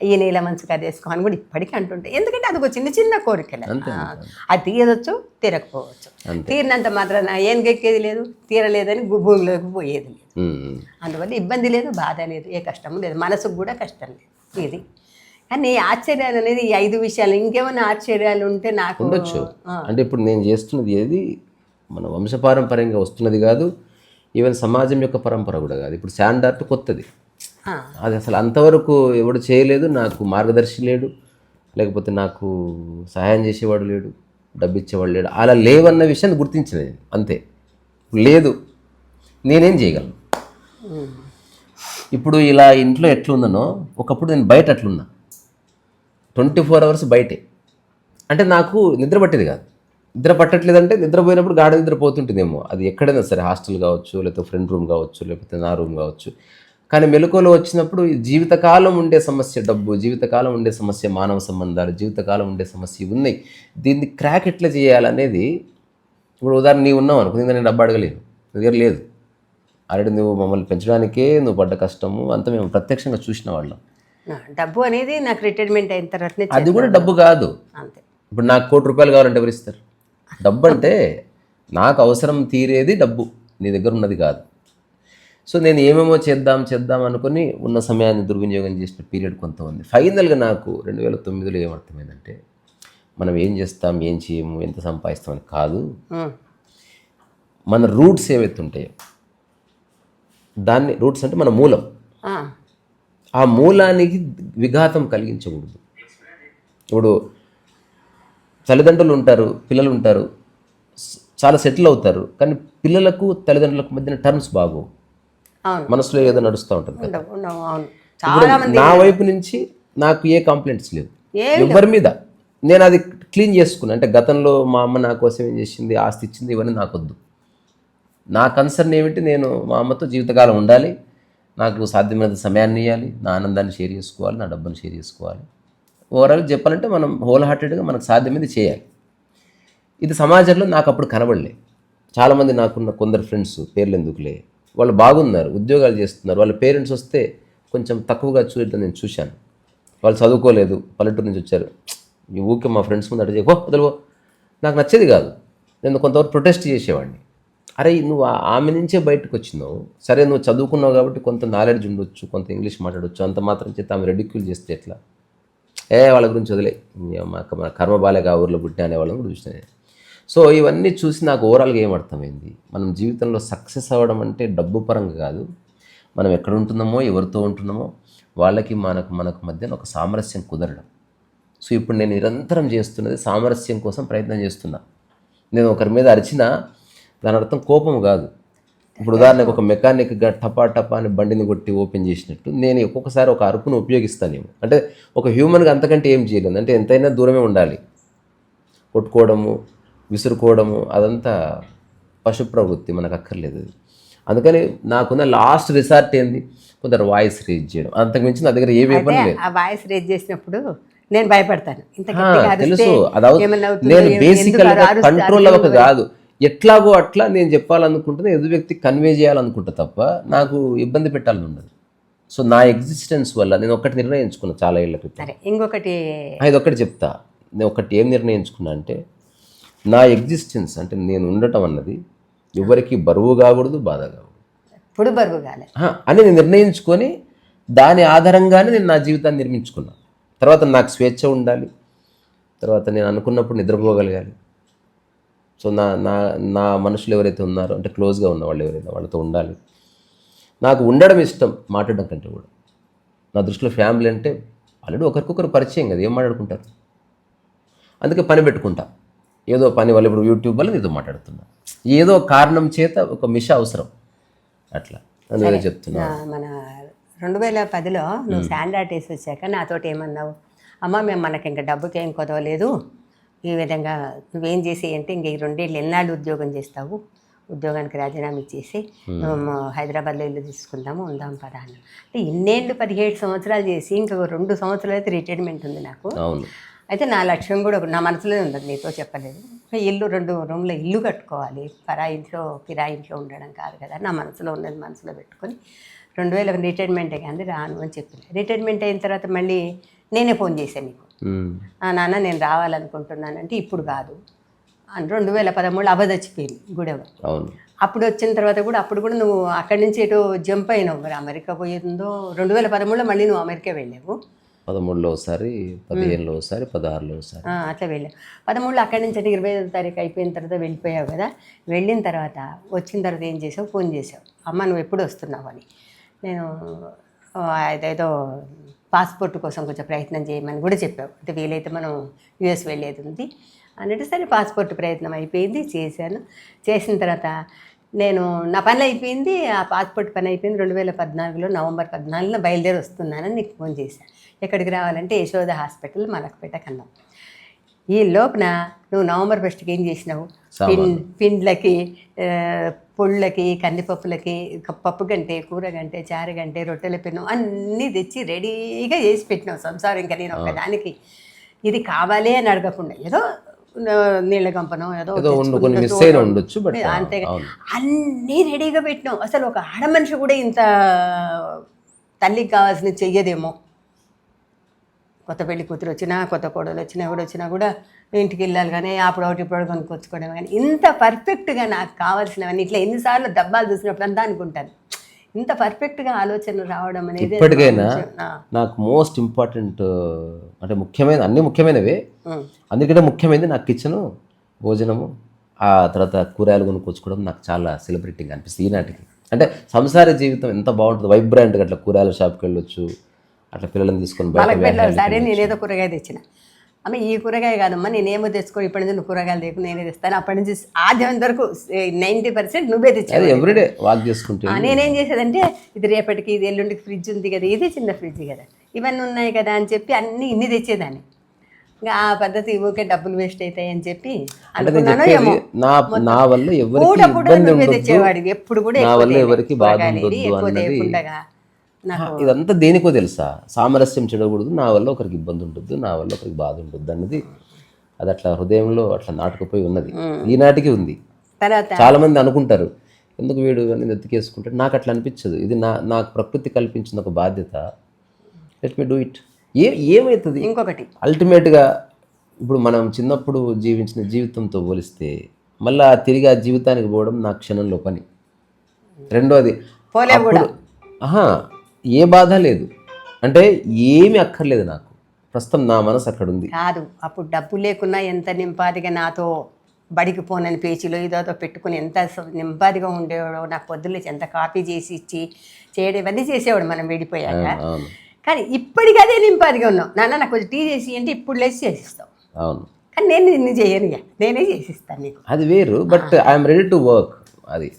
ఈ నీల మంచుగా అది వేసుకో అని కూడా ఇప్పటికీ అంటుంటా. ఎందుకంటే అది ఒక చిన్న చిన్న కోరికలు, అది తీయదొచ్చు, తీరకపోవచ్చు. తీరినంత మాత్రాన ఏం గెక్కేది లేదు, తీరలేదని భూమిలోకి పోయేది లేదు. అందువల్ల ఇబ్బంది లేదు, బాధ లేదు, ఏ కష్టము లేదు, మనసుకు కూడా కష్టం లేదు. ఇది కానీ ఆశ్చర్యాలు అనేది ఈ 5 విషయాలు. ఇంకేమైనా ఆశ్చర్యాలు ఉంటే నాకు ఉండొచ్చు. అంటే ఇప్పుడు నేను చేస్తున్నది ఏది మన వంశపారంపర్యంగా వస్తున్నది కాదు, ఈవెన్ సమాజం యొక్క పరంపర కూడా కాదు. ఇప్పుడు శాండ్ ఆర్ట్ కొత్తది, అది అసలు అంతవరకు ఎవడు చేయలేదు, నాకు మార్గదర్శి లేడు, లేకపోతే నాకు సహాయం చేసేవాడు లేడు, డబ్బు ఇచ్చేవాడు లేడు, అలా లేవన్న విషయాన్ని గుర్తించినది అంతే. లేదు, నేనేం చేయగలను. ఇప్పుడు ఇలా ఇంట్లో ఎట్లున్నానో ఒకప్పుడు నేను బయట అట్లున్నా, 24 hours బయటే. అంటే నాకు నిద్ర పట్టేది కాదు. నిద్ర పట్టట్లేదంటే నిద్రపోయినప్పుడు గాఢ నిద్రపోతుంటుందేమో, అది ఎక్కడైనా సరే, హాస్టల్ కావచ్చు, లేకపోతే ఫ్రెండ్ రూమ్ కావచ్చు, లేకపోతే నా రూమ్ కావచ్చు. కానీ మెలకువలో వచ్చినప్పుడు జీవితకాలం ఉండే సమస్య డబ్బు, జీవితకాలం ఉండే సమస్య మానవ సంబంధాలు, జీవితకాలం ఉండే సమస్య ఉన్నాయి. దీన్ని క్రాక్ ఎట్లా చేయాలనేది, ఇప్పుడు ఉదాహరణ నీవు ఉన్నావు అనుకో, నేను డబ్బు అడగలేను, దగ్గర లేదు. ఆల్రెడీ నువ్వు మమ్మల్ని పెంచడానికే నువ్వు పడ్డ కష్టము అంతా మేము ప్రత్యక్షంగా చూసిన వాళ్ళం. డబ్బు అనేది నాకు రిటైర్మెంట్ అయిన తర్వాత అది కూడా డబ్బు కాదు. అంతే. ఇప్పుడు నాకు ₹1,00,00,000 కావాలంటే ఎవరు ఇస్తారు? డబ్బు అంటే నాకు అవసరం తీరేది డబ్బు, నీ దగ్గర ఉన్నది కాదు. సో నేను ఏమేమో చేద్దాం అనుకుని ఉన్న సమయాన్ని దుర్వినియోగం చేసిన పీరియడ్ కొంత ఉంది. ఫైనల్గా నాకు 2009లో ఏమర్థమైందంటే, మనం ఏం చేస్తాం ఏం చేయము ఎంత సంపాదిస్తామని కాదు, ఉమ్. మన రూట్స్ ఏవైతే ఉంటాయో దాన్ని, రూట్స్ అంటే మన మూలం, ఆ, ఆ మూలానికి విఘాతం కలిగించకూడదు. ఇప్పుడు తల్లిదండ్రులు ఉంటారు, పిల్లలు ఉంటారు, చాలా సెటిల్ అవుతారు, కానీ పిల్లలకు తల్లిదండ్రులకు మధ్యన టర్మ్స్ బాగోవు, అవును. మనసులో ఏదో నడుస్తూ ఉంటుంది కదా. ఉండవు. అవును, ఇప్పుడు చాలా మంది నా వైపు నుంచి నాకు ఏ కంప్లైంట్స్ లేవు ఏమి ఎవరి మీద. నేను అది క్లీన్ చేసుకున్నాను. అంటే గతంలో మా అమ్మ నా కోసం ఏం చేసింది, ఆస్తి ఇచ్చింది, ఇవన్నీ నాకొద్దు. నా కన్సర్న్ ఏమిటి, నేను మా అమ్మతో జీవితకాలం ఉండాలి, నాకు సాధ్యమైన సమయాన్ని ఇవ్వాలి, నా ఆనందాన్ని షేర్ చేసుకోవాలి, నా డబ్బుని షేర్ చేసుకోవాలి. ఓవరాల్ చెప్పాలంటే మనం హోల్ హార్టెడ్గా మనకు సాధ్యమైంది చేయాలి. ఇది సమాజంలో నాకు అప్పుడు కనబడలే. చాలామంది నాకున్న కొందరు ఫ్రెండ్స్, పేర్లు ఎందుకులే, వాళ్ళు బాగున్నారు, ఉద్యోగాలు చేస్తున్నారు, వాళ్ళ పేరెంట్స్ వస్తే కొంచెం తక్కువగా చూడటం నేను చూశాను. వాళ్ళు చదువుకోలేదు, పల్లెటూరు నుంచి వచ్చారు, ఈ ఊకే మా ఫ్రెండ్స్ ముందు అడిగే వదలవో, నాకు నచ్చేది కాదు. నేను కొంతవరకు ప్రొటెస్ట్ చేసేవాడిని. అరే నువ్వు ఆమె నుంచే బయటకు వచ్చినావు, సరే నువ్వు చదువుకున్నావు కాబట్టి కొంత నాలెడ్జ్ ఉండొచ్చు, కొంత ఇంగ్లీష్ మాట్లాడవచ్చు, అంత మాత్రం చేత ఆమె రెడిక్యూల్ చేస్తే ఎట్లా, వాళ్ళ గురించి వదిలే, మన కర్మ బాలేగా ఊర్లో పుట్టిన అనేవాళ్ళని కూడా చూసినా. సో ఇవన్నీ చూసి నాకు ఓవరాల్గా ఏం అర్థమైంది, మనం జీవితంలో సక్సెస్ అవ్వడం అంటే డబ్బు పరంగా కాదు, మనం ఎక్కడ ఉంటున్నామో, ఎవరితో ఉంటున్నామో వాళ్ళకి మనకు మధ్యన ఒక సామరస్యం కుదరడం. సో ఇప్పుడు నేను నిరంతరం చేస్తున్నది సామరస్యం కోసం ప్రయత్నం చేస్తున్నా. నేను ఒకరి మీద అరిచినా దాని అర్థం కోపం కాదు. ఇప్పుడు ఉదాహరణకు ఒక మెకానిక్గా టపా టపా అని బండిని కొట్టి ఓపెన్ చేసినట్టు నేను ఒక్కొక్కసారి ఒక అరుపును ఉపయోగిస్తానేమో. అంటే ఒక హ్యూమన్గా అంతకంటే ఏం చేయలేదు, అంటే ఎంతైనా దూరమే ఉండాలి. కొట్టుకోవడము, విసురుకోవడము అదంతా పశు ప్రవృత్తి, మనకు అక్కర్లేదు అది. అందుకని నాకున్న లాస్ట్ రిసార్ట్ ఏంది, కొందరు వాయిస్ రేజ్ చేయడం, అంతకుమించి నా దగ్గర ఏ వెపన్ లేదు. ఆ వాయిస్ రేజ్ చేసినప్పుడు నేను భయపడతాను. ఇంత గట్టిగా అరిస్తే తెలుసు ఏమన్నా అవుతుందో, నేను ఎందుకు బేసికల్గా అరుస్తారు? కంట్రోల్ అవ్వక కాదు, ఎట్లాగో అట్లా నేను చెప్పాలనుకుంటున్నా, ఎదురు వ్యక్తికి కన్వే చేయాలనుకుంటా తప్ప నాకు ఇబ్బంది పెట్టాలని ఉండదు. సో నా ఎగ్జిస్టెన్స్ వల్ల నేను ఒకటి నిర్ణయించుకున్నా చాలా ఏళ్ళ క్రితం. సరే, ఇంకొకటి ఇది ఒకటి చెప్తా. నేను ఒకటి ఏం నిర్ణయించుకున్నా అంటే, నా ఎగ్జిస్టెన్స్ అంటే నేను ఉండటం అన్నది ఎవరికి బరువు కాకూడదు, బాధ కాకూడదు, ఇప్పుడు బరువు కాలే అని నేను నిర్ణయించుకొని దాని ఆధారంగానే నేను నా జీవితాన్ని నిర్మించుకున్నా. తర్వాత నాకు స్వేచ్ఛ ఉండాలి, తర్వాత నేను అనుకున్నప్పుడు నిద్రపోగలగాలి. సో నా మనుషులు ఎవరైతే ఉన్నారో, అంటే క్లోజ్గా ఉన్న వాళ్ళు ఎవరైనా, వాళ్ళతో ఉండాలి. నాకు ఉండడం ఇష్టం మాట్లాడడం కంటే కూడా. నా దృష్టిలో ఫ్యామిలీ అంటే ఆల్రెడీ ఒకరికొకరు పరిచయం కదా, ఏం మాట్లాడుకుంటారు. అందుకే పని పెట్టుకుంటా, ఏదో పని వల్ల. ఇప్పుడు యూట్యూబ్ వల్ల నీతో మాట్లాడుతున్నా, ఏదో కారణం చేత ఒక మిష అవసరం, అట్లా అందుకనే చెప్తున్నా. మన 2010లో నువ్వు స్టాండర్డ్ వేసి వచ్చాక నాతోటి ఏమన్నావు, అమ్మ మేము మనకి ఇంకా డబ్బుకి ఏం కొదవలేదు, ఈ విధంగా నువ్వేం చేసి అంటే ఇంక ఈ 2 ఏళ్ళు ఎన్నాళ్ళు ఉద్యోగం చేస్తావు, ఉద్యోగానికి రాజీనామా ఇచ్చేసి మేము హైదరాబాద్లో ఇల్లు తీసుకుందాము, ఉందాం పదా అన్న. అంటే ఇన్నేళ్ళు 17 సంవత్సరాలు చేసి ఇంకా 2 సంవత్సరాలు అయితే రిటైర్మెంట్ ఉంది నాకు. అవును. అయితే నా లక్ష్యం కూడా నా మనసులోనే ఉంది, నీతో చెప్పలేదు. ఇల్లు 2 రూమ్ల ఇల్లు కట్టుకోవాలి, కిరాయి ఇంట్లో ఉండడం కాదు కదా, నా మనసులో ఉన్నది మనసులో పెట్టుకొని 2000 రిటైర్మెంటే కానీ రాను అని చెప్పిన. రిటైర్మెంట్ అయిన తర్వాత మళ్ళీ నేనే ఫోన్ చేశాను నీకు, నాన్న నేను రావాలనుకుంటున్నానంటే ఇప్పుడు కాదు అని. 2013 అబద్ధచ్చిపోయింది గుడెవ. అప్పుడు వచ్చిన తర్వాత కూడా అప్పుడు కూడా నువ్వు అక్కడి నుంచి ఎటో జంప్ అయినావు, మరి అమెరికా పోయిందో 2013లో మళ్ళీ నువ్వు అమెరికా వెళ్ళావు. 13లో ఒకసారి, 15లో ఒకసారి, 16లో ఒకసారి అట్లా వెళ్ళావు. 13లో అక్కడి నుంచి అంటే 25వ తారీఖు అయిపోయిన తర్వాత వెళ్ళిపోయావు కదా. వెళ్ళిన తర్వాత వచ్చిన తర్వాత ఏం చేసావు, ఫోన్ చేసావు, అమ్మ నువ్వు ఎప్పుడు వస్తున్నావు అని. నేను అదేదో పాస్పోర్ట్ కోసం కొంచెం ప్రయత్నం చేయమని కూడా చెప్పావు. అంటే వీలైతే మనం యూఎస్ వెళ్ళేది ఉంది అన్నట్టు. సరే పాస్పోర్ట్ ప్రయత్నం అయిపోయింది, చేసిన తర్వాత నేను నా పని అయిపోయింది, ఆ పాస్పోర్ట్ పని అయిపోయింది. 2014లో నవంబర్ 14లో బయలుదేరి వస్తున్నానని నీకు ఫోన్ చేశాను. ఎక్కడికి రావాలంటే యశోద హాస్పిటల్ మలక్పేట కన్నా. ఈ లోపున నువ్వు నవంబర్ 1కి ఏం చేసినావు, పిండ్లకి, పొళ్ళకి, కందిపప్పులకి, పప్పు గంటే, కూర గంటే, చారు గంటే, రొట్టెల పెన్ను అన్నీ తెచ్చి రెడీగా చేసి పెట్టినావు సంసారం. ఇంకా నేను ఒకదానికి ఇది కావాలి అని అడగకుండా ఏదో నీళ్ళ గంపనో ఏదో ఉండొచ్చు, అంతే. అన్నీ రెడీగా పెట్టినావు. అసలు ఒక ఆడ మనిషి కూడా ఇంత తల్లికి కావాల్సిన చెయ్యదేమో. కొత్త పెళ్లి కూతురు వచ్చినా, కొత్త కోడలు వచ్చినా, ఎవడు వచ్చినా కూడా ఇంటికి వెళ్ళాలి కానీ అప్పుడు ఒకటి ఇప్పుడు కొనుక్కొచ్చుకోవడం కానీ ఇంత పర్ఫెక్ట్గా నాకు కావాల్సినవన్నీ ఇట్లా ఎన్నిసార్లు డబ్బాలు చూసినప్పుడు అంతా అనుకుంటాను, ఇంత పర్ఫెక్ట్గా ఆలోచన రావడం అనేది ఇప్పటికైనా నాకు మోస్ట్ ఇంపార్టెంట్, అంటే ముఖ్యమైన, అన్ని ముఖ్యమైనవే, అందుకంటే ముఖ్యమైనది నాకు కిచెను, భోజనము, ఆ తర్వాత కూరగాయలు కొనుక్కొచ్చుకోవడం నాకు చాలా సెలబ్రిటీగా అనిపిస్తుంది ఈనాటికి. అంటే సంసార జీవితం ఎంత బాగుంటుంది, వైబ్రెంట్గా అట్లా కూరగాయల షాప్కి వెళ్ళొచ్చు, అట్లా పిల్లల్ని తీసుకొని వాళ్ళకి బయట పెట్టలేదు. సరే నేనేదో కూరగాయ తెచ్చిన, అమ్మ ఈ కూరగాయ కాదమ్మా నేనేమో తెచ్చుకో, ఇప్పటి నుంచి నువ్వు కూరగాయలు తెకు నేనే తెస్తాను. అప్పటి నుంచి ఆద్యం వరకు 90% నువ్వే తెచ్చావు. ఎవ్రీడే వాక్ చేసుకుంటే నేనేం చేసేదంటే ఇది రేపటికి, ఇది ఎల్లుండికి ఫ్రిడ్జ్ ఉంది కదా, ఇది చిన్న ఫ్రిడ్జ్ కదా, ఇవన్నీ ఉన్నాయి కదా అని చెప్పి అన్నీ ఇన్ని తెచ్చేదాన్ని. ఇంకా ఆ పద్ధతి ఊరికే డబ్బులు వేస్ట్ అవుతాయి అని చెప్పి అనుకున్నాను ఏమో. నా వల్ల ఎవరికి పూట పూట ఇబ్బంది నువ్వే ఉండొద్దు, తెచ్చేవాడివి, ఎప్పుడు కూడా నా వల్ల ఎవరికి బాధ కూరగాయలు ఉండొద్దు ఎక్కువ అన్నది. తేకుండగా నాకు ఇదంతా దేనికో తెలుసా, సామరస్యం చెడకూడదు, నా వల్ల ఒకరికి ఇబ్బంది ఉంటుంది, నా వల్ల ఒకరికి బాధ ఉంటుంది అన్నది అది అట్లా హృదయంలో అట్లా నాటుకుపోయి ఉన్నది, ఈనాటికి ఉంది. తర్వాత చాలా మంది అనుకుంటారు ఎందుకు వీడు అని ఎత్తికేసుకుంటాడు, నాకు అట్లా అనిపించదు. ఇది నాకు ప్రకృతి కల్పించిన ఒక బాధ్యత, లెట్ మీ డూ ఇట్. ఏమవుతుంది ఇంకొకటి అల్టిమేట్గా ఇప్పుడు మనం చిన్నప్పుడు జీవించిన జీవితంతో పోలిస్తే మళ్ళీ తిరిగి ఆ జీవితానికి పోవడం నా క్షణంలో పని. రెండోది పోలే కూడా ఏ బాధ లేదు, అంటే ఏమీ అక్కర్లేదు నాకు, ప్రస్తుతం నా మనసు అక్కడ ఉంది. కాదు, అప్పుడు డబ్బు లేకున్నా ఎంత నింపాదిగా నాతో బడికి పోనని పేచీలో ఇదోతో పెట్టుకుని ఎంత నింపాదిగా ఉండేవాడో, నాకు పొద్దున్నే ఎంత కాఫీ చేసి ఇచ్చి చేయడం ఇవన్నీ చేసేవాడు మనం విడిపోయాక. అవును కానీ ఇప్పటికి అదే నింపాదిగా ఉన్నావు, నాన్న నాకు కొంచెం టీ చేసి అంటే ఇప్పుడు లేచి చేసిస్తావు. అవును, కానీ నేను నిన్ను చేయను, నేనే చేసిస్తాను నీకు. అది వేరు, but I'm ready to work. అది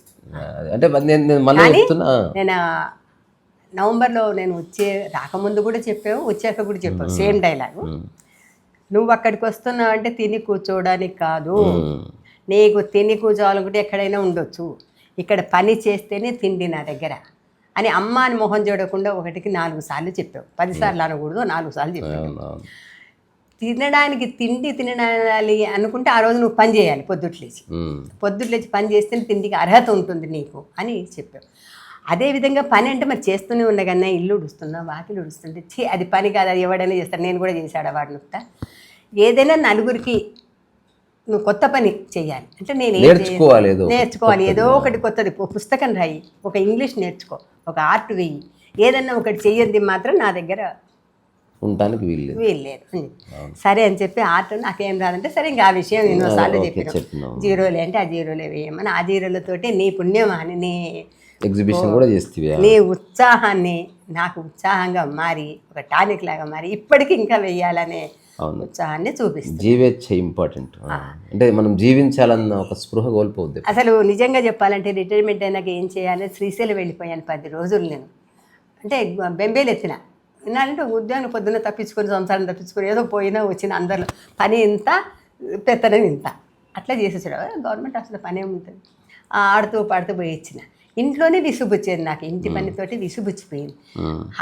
అంటే నేను మళ్ళీ చెప్తున్నా, నేను నవంబర్లో నేను రాకముందు కూడా చెప్పావు, వచ్చాక కూడా చెప్పావు సేమ్ డైలాగు. నువ్వు అక్కడికి వస్తున్నావు అంటే తిని కూర్చోవడానికి కాదు, నీకు తిని కూర్చోవాలనుకుంటే ఎక్కడైనా ఉండొచ్చు, ఇక్కడ పని చేస్తేనే తిండి నా దగ్గర అని అమ్మ అని మొహం చూడకుండా 1కి 4 సార్లు చెప్పావు. 10 సార్లు అనకూడదు, 4 సార్లు చెప్పావు. తినడానికి తిండి తినాలి అనుకుంటే ఆ రోజు నువ్వు పని చేయాలి, పొద్దుట్లేచి పని చేస్తేనే తిండికి అర్హత ఉంటుంది నీకు అని చెప్పావు. అదేవిధంగా పని అంటే మరి చేస్తూనే ఉండగానే ఇల్లు ఉడుస్తున్నా, వాకిలు ఉడుస్తుంటే అది పని కాదు, అది ఎవడైనా చేస్తాడు, నేను కూడా చేశాడు వాడు నొక్తా. ఏదైనా నలుగురికి నువ్వు కొత్త పని చేయాలి అంటే నేను నేర్చుకోవాలి, ఏదో ఒకటి కొత్తది. పుస్తకం రాయి, ఒక ఇంగ్లీష్ నేర్చుకో, ఒక ఆర్ట్ వెయ్యి, ఏదన్నా ఒకటి చెయ్యంది మాత్రం నా దగ్గర ఉండడానికి వీల్లేదు. సరే అని చెప్పి ఆర్ట్ నాకేం రాదంటే సరే ఇంకా ఆ విషయం ఎన్నోసార్లు చెప్పాను. జీరోలే అంటే ఆ జీరోలే వేయమని, ఆ జీరోలతోటి నీ పుణ్యం అని నీ ఎగ్జిబిషన్ కూడా చేస్తే నీ ఉత్సాహాన్ని నాకు ఉత్సాహంగా మారి ఒక టానిక్ లాగా మారి ఇప్పటికీ ఇంకా వెయ్యాలనే ఉత్సాహాన్ని చూపిస్తుంది. జీవేచ్ఛ ఇంపార్టెంట్, అంటే మనం జీవించాలన్న ఒక స్పృహ కోల్పోవద్దు. అసలు నిజంగా చెప్పాలంటే రిటైర్మెంట్ అయినాక ఏం చేయాలి, శ్రీశైలం వెళ్ళిపోయాను 10 రోజులు. నేను అంటే బెంబేలు ఎత్తిన వినాలంటే ఉద్యోగం పొద్దున్న తప్పించుకొని సంసారం తప్పించుకొని ఏదో పోయినా వచ్చిన అందరిలో పని ఇంత పెత్తనం ఇంత అట్లా చేసేసాడు. గవర్నమెంట్ అసలు పని ఏముంటుంది, ఆడుతూ పాడుతూ పోయి ఇచ్చిన. ఇంట్లోనే విసుగుచ్చేది నాకు, ఇంటి పనితోటి విసుగుచ్చిపోయింది.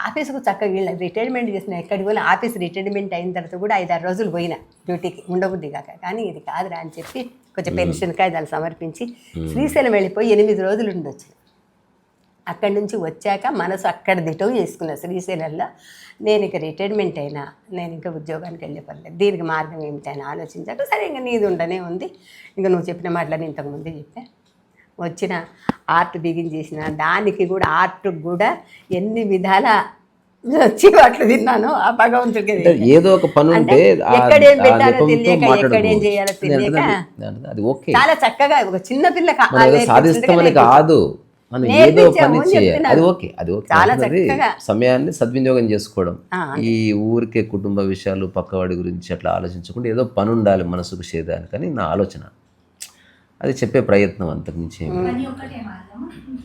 ఆఫీస్కు చక్కగా రిటైర్మెంట్ చేసిన ఎక్కడికి పోయినా, ఆఫీస్ రిటైర్మెంట్ అయిన తర్వాత కూడా 5-6 రోజులు పోయినా డ్యూటీకి, ఉండబుద్ధి కాక. కానీ ఇది కాదురా అని చెప్పి కొంచెం పెన్షన్ కాగితాలు సమర్పించి శ్రీశైలం వెళ్ళిపోయి 8 రోజులు ఉండొచ్చు. అక్కడి నుంచి వచ్చాక మనసు అక్కడ దిటవు చేసుకున్నా శ్రీశైలంలో. నేను ఇక రిటైర్మెంట్ అయినా, నేను ఇంకా ఉద్యోగానికి వెళ్ళే పర్లేదు, దీనికి మార్గం ఏమిటి అని ఆలోచించాక సరే ఇంకా నీది ఉండనే ఉంది, ఇంకా నువ్వు చెప్పిన మాటలని ఇంతకుముందే చెప్పా. వచ్చిన ఆర్ట్ బిగిన్ చేసిన దానికి కూడా ఆర్ట్ కూడా ఎన్ని విధాల చీవాట్లు తిన్నాను ఆ భగవంతుడికి. ఏదో ఒక పని ఉంటే ఎక్కడేం పెట్టాలో తెలియక, ఎక్కడేం చేయాలో తెలియక చాలా చక్కగా ఒక చిన్న పిల్ల సాధిస్తామని కాదు, మనం ఏదో పని చేయాలి, అది ఓకే, అది ఓకే. సమయాన్ని సద్వినియోగం చేసుకోవడం, ఈ ఊరికే కుటుంబ విషయాలు పక్కవాడి గురించి అట్లా ఆలోచించకుండా ఏదో పని ఉండాలి మనసుకు చేదానికి అని నా ఆలోచన. అది చెప్పే ప్రయత్నం, అంతకుమించి